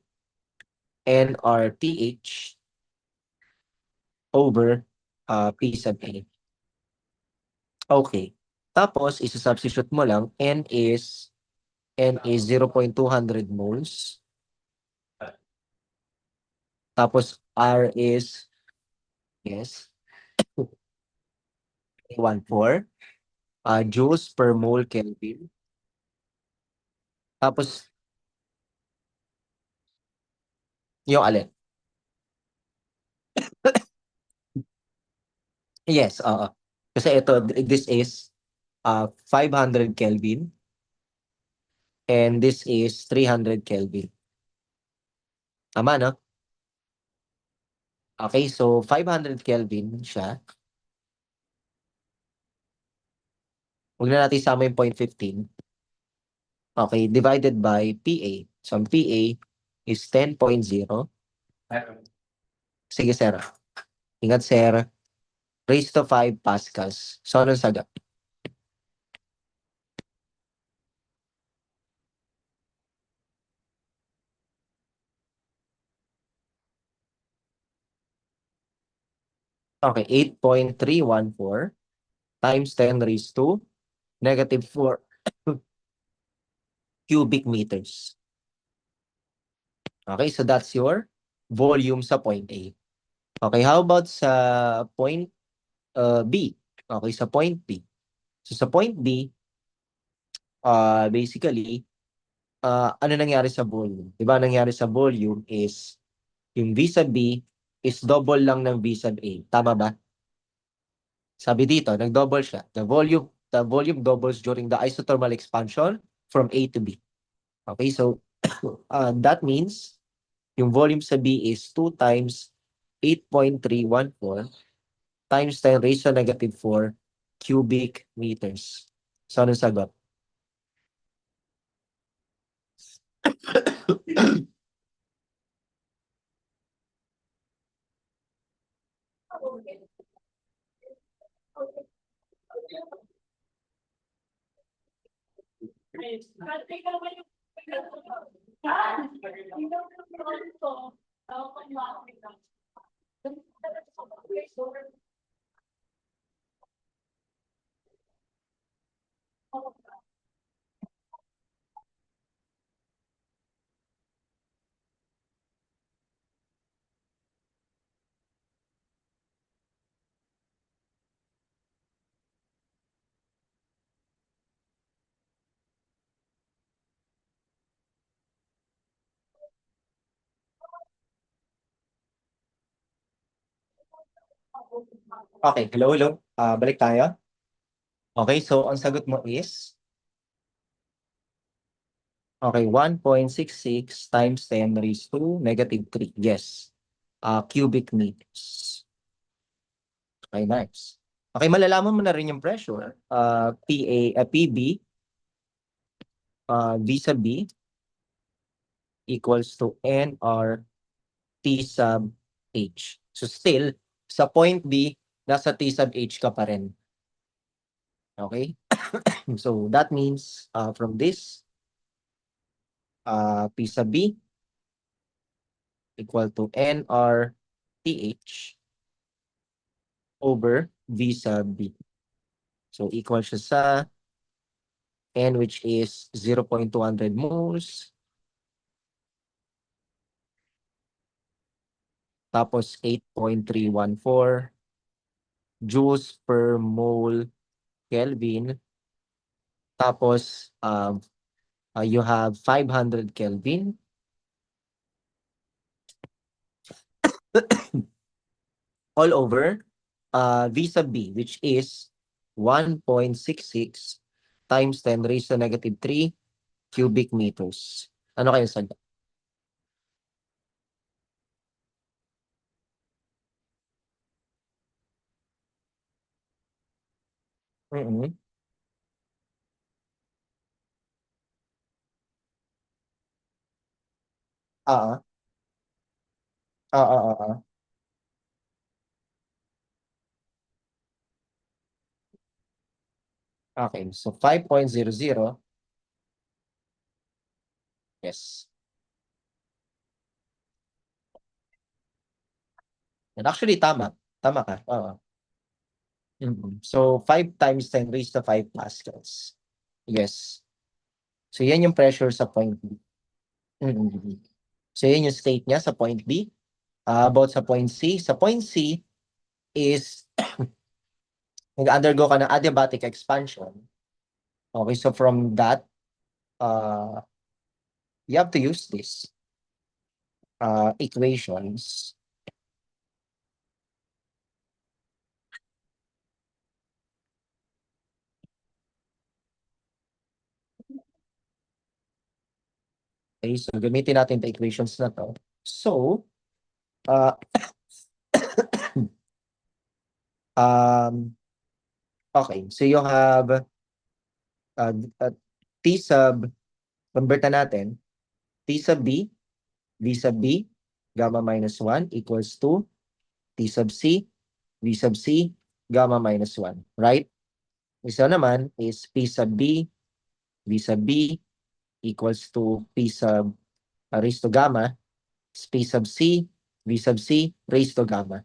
NRTH over P sub A. Okay. Tapos, isa-substitute mo lang, N is 0.200 moles. Tapos, R is, yes, 14 joules per mole Kelvin. Tapos, yung alin? Yes, oo. Kasi ito, this is 500 Kelvin and this is 300 Kelvin. Tama, no? Okay, so 500 Kelvin siya. Huwag na natin isama yung 0.15. Okay, divided by PA. So, ang PA is 10.0. Sige, sir. Ingat, sir. raised to 5 pascals. So, anong sagot? Okay, 8.314 times 10 raised to negative 4 cubic meters. Okay, so that's your volume sa point A. Okay, how about sa point B? Okay, sa point B. So sa point B, basically, ano nangyari sa volume? Diba, nangyari sa volume is yung V sub B is double lang ng V sub A. Tama ba? Sabi dito, nag-double siya. The volume doubles during the isothermal expansion from A to B. Okay, so that means yung volume sa B is 2 times 8.314 times 10 raised to negative 4 cubic meters. So, anong sagot? Okay, hello, hello. Balik tayo. Okay, so ang sagot mo is, okay, 1.66 times 10 raised to negative 3. Yes. Cubic meters. Okay, nice. Okay, malalaman mo na rin yung pressure. PB, V sub B equals to NR T sub H. So still, sa point B, nasa T sub H ka pa rin. Okay? So that means from this, P sub B equal to NR TH over V sub B. So equal siya sa N, which is 0.200 moles. Tapos 8.314 joules per mole Kelvin. Tapos you have 500 Kelvin. All over V sub B, which is 1.66 times 10 raised to negative 3 cubic meters. Ano kayo sagot? Mm-hmm. Ah, ah. Okay, so 5.00. Yes. And actually, tama. Tama ka. Oo. So, 5 times 10 raised to 5 pascals. Yes. So, yan yung pressure sa point B. Mm-mm. So, yan yung state niya sa point B. About sa point C. Sa point C is nag-undergo ka ng adiabatic expansion. Okay, so from that, you have to use this equations. Okay, so gamitin natin the equations na to. So, uh, okay, so you have uh, uh, T sub, convert na natin, T sub B, V sub B, gamma minus 1 equals to T sub C, V sub C, gamma minus 1, right? Isa naman is P sub B, V sub B equals to P sub raised to gamma, is P sub C, V sub C raised to gamma.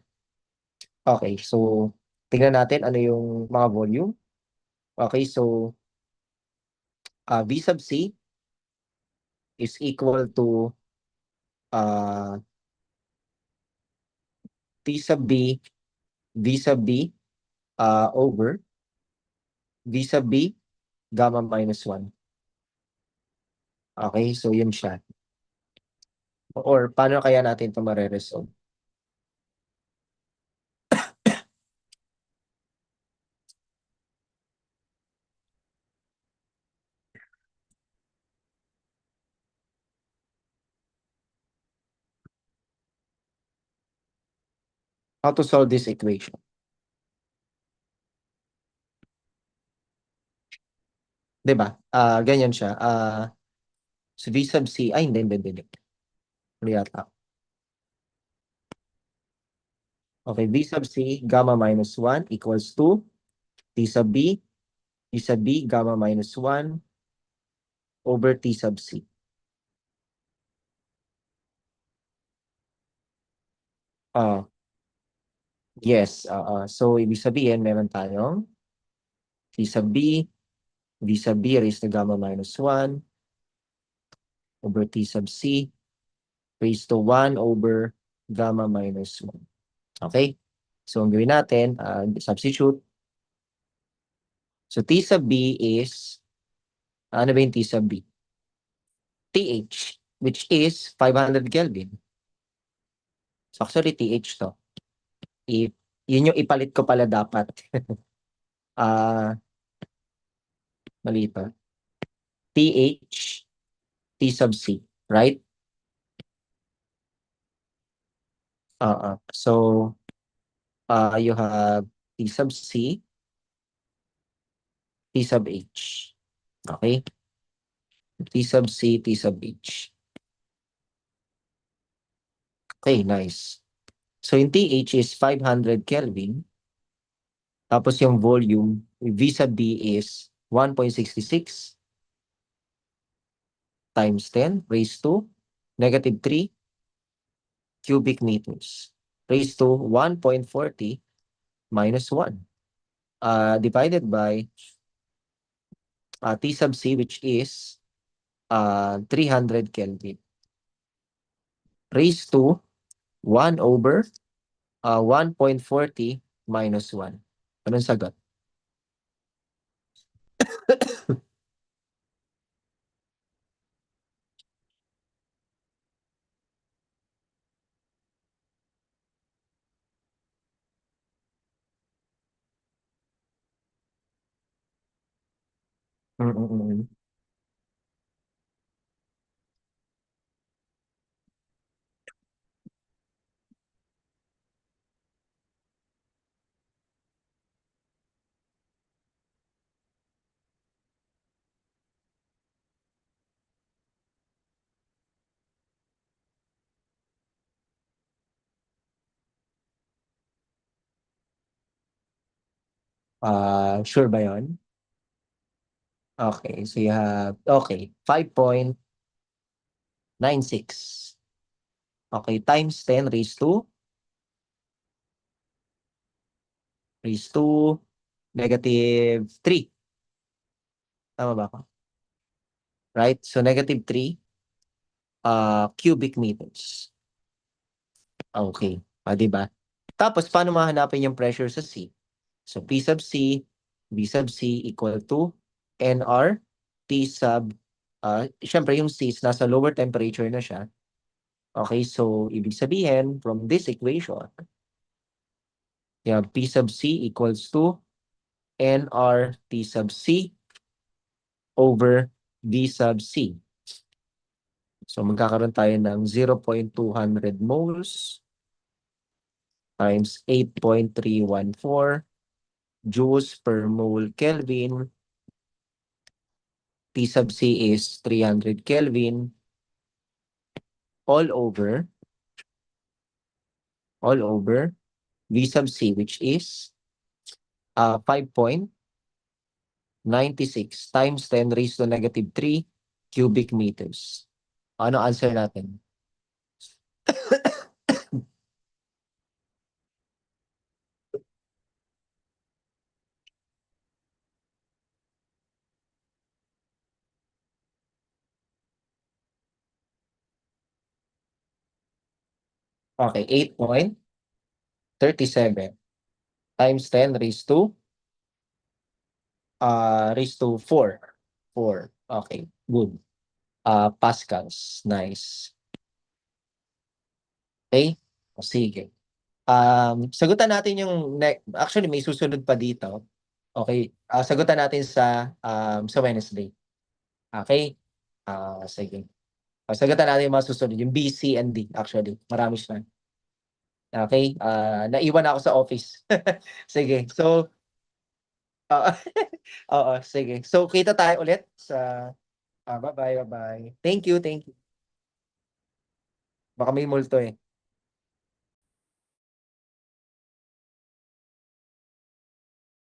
Okay, so tingnan natin ano yung mga volume. Okay, so V sub C is equal to P sub B, V sub B over V sub B gamma minus 1. Okay, so yun siya. Or paano kaya natin ito mare-resolve? How to solve this equation? Diba? Ganyan siya. So V sub C, ay hindi. Ano yata? Okay, V sub C, gamma minus 1 equals to T sub B, T sub B, gamma minus 1 over T sub C. Yes, so ibig sabihin, meron tayong T sub B, V sub B raised to gamma minus 1 over T sub C raised to 1 over gamma minus 1. Okay? So, ang gawin natin, substitute. So, T sub B is, ano ba yung T sub B? TH, which is 500 Kelvin. So, actually, TH to. Yun yung ipalit ko pala dapat. Mali pa. TH, T sub C, right? So, you have T sub C, T sub H. Okay? T sub C, T sub H. Okay, nice. So, yung TH is 500 Kelvin. Tapos yung volume, V sub B is 1.66 times 10 raised to negative 3 cubic meters raised to 1.40 minus 1 divided by T sub C, which is 300 Kelvin raised to 1 over 1.40 minus 1. Anong sagot? Mm-mm. Sure ba yun? Okay, so you have, okay, 5.96. Okay, times 10 raised to negative 3. Tama ba ako? Right? So, negative 3 cubic meters. Okay. Diba? Tapos, paano mahanapin yung pressure sa C? So, P sub C, V sub C equal to NR, T sub, syempre yung C is nasa lower temperature na siya. Okay, so, ibig sabihin, from this equation, you have P sub C equals to NR T sub C over V sub C. So, magkakaroon tayo ng 0.200 moles times 8.314 joules per mole Kelvin. T sub C is 300 Kelvin all over V sub C, which is 5.96 times 10 raised to negative 3 cubic meters. Ano answer natin? Okay, 8.37 times 10 raised to 4. 4. Okay, good. Pascals. Nice. Okay? O, sige. Sagutan natin yung actually may susunod pa dito. Okay. Sagutan natin sa Wednesday. Okay? Sige. Sagutan natin yung mga susunod. Yung B, C, and D actually. Marami siya. Okay? Naiwan ako sa office. Sige. So, ah, oo, sige. So, kita tayo ulit sa bye-bye, bye-bye. Thank you, thank you. Baka may multo eh.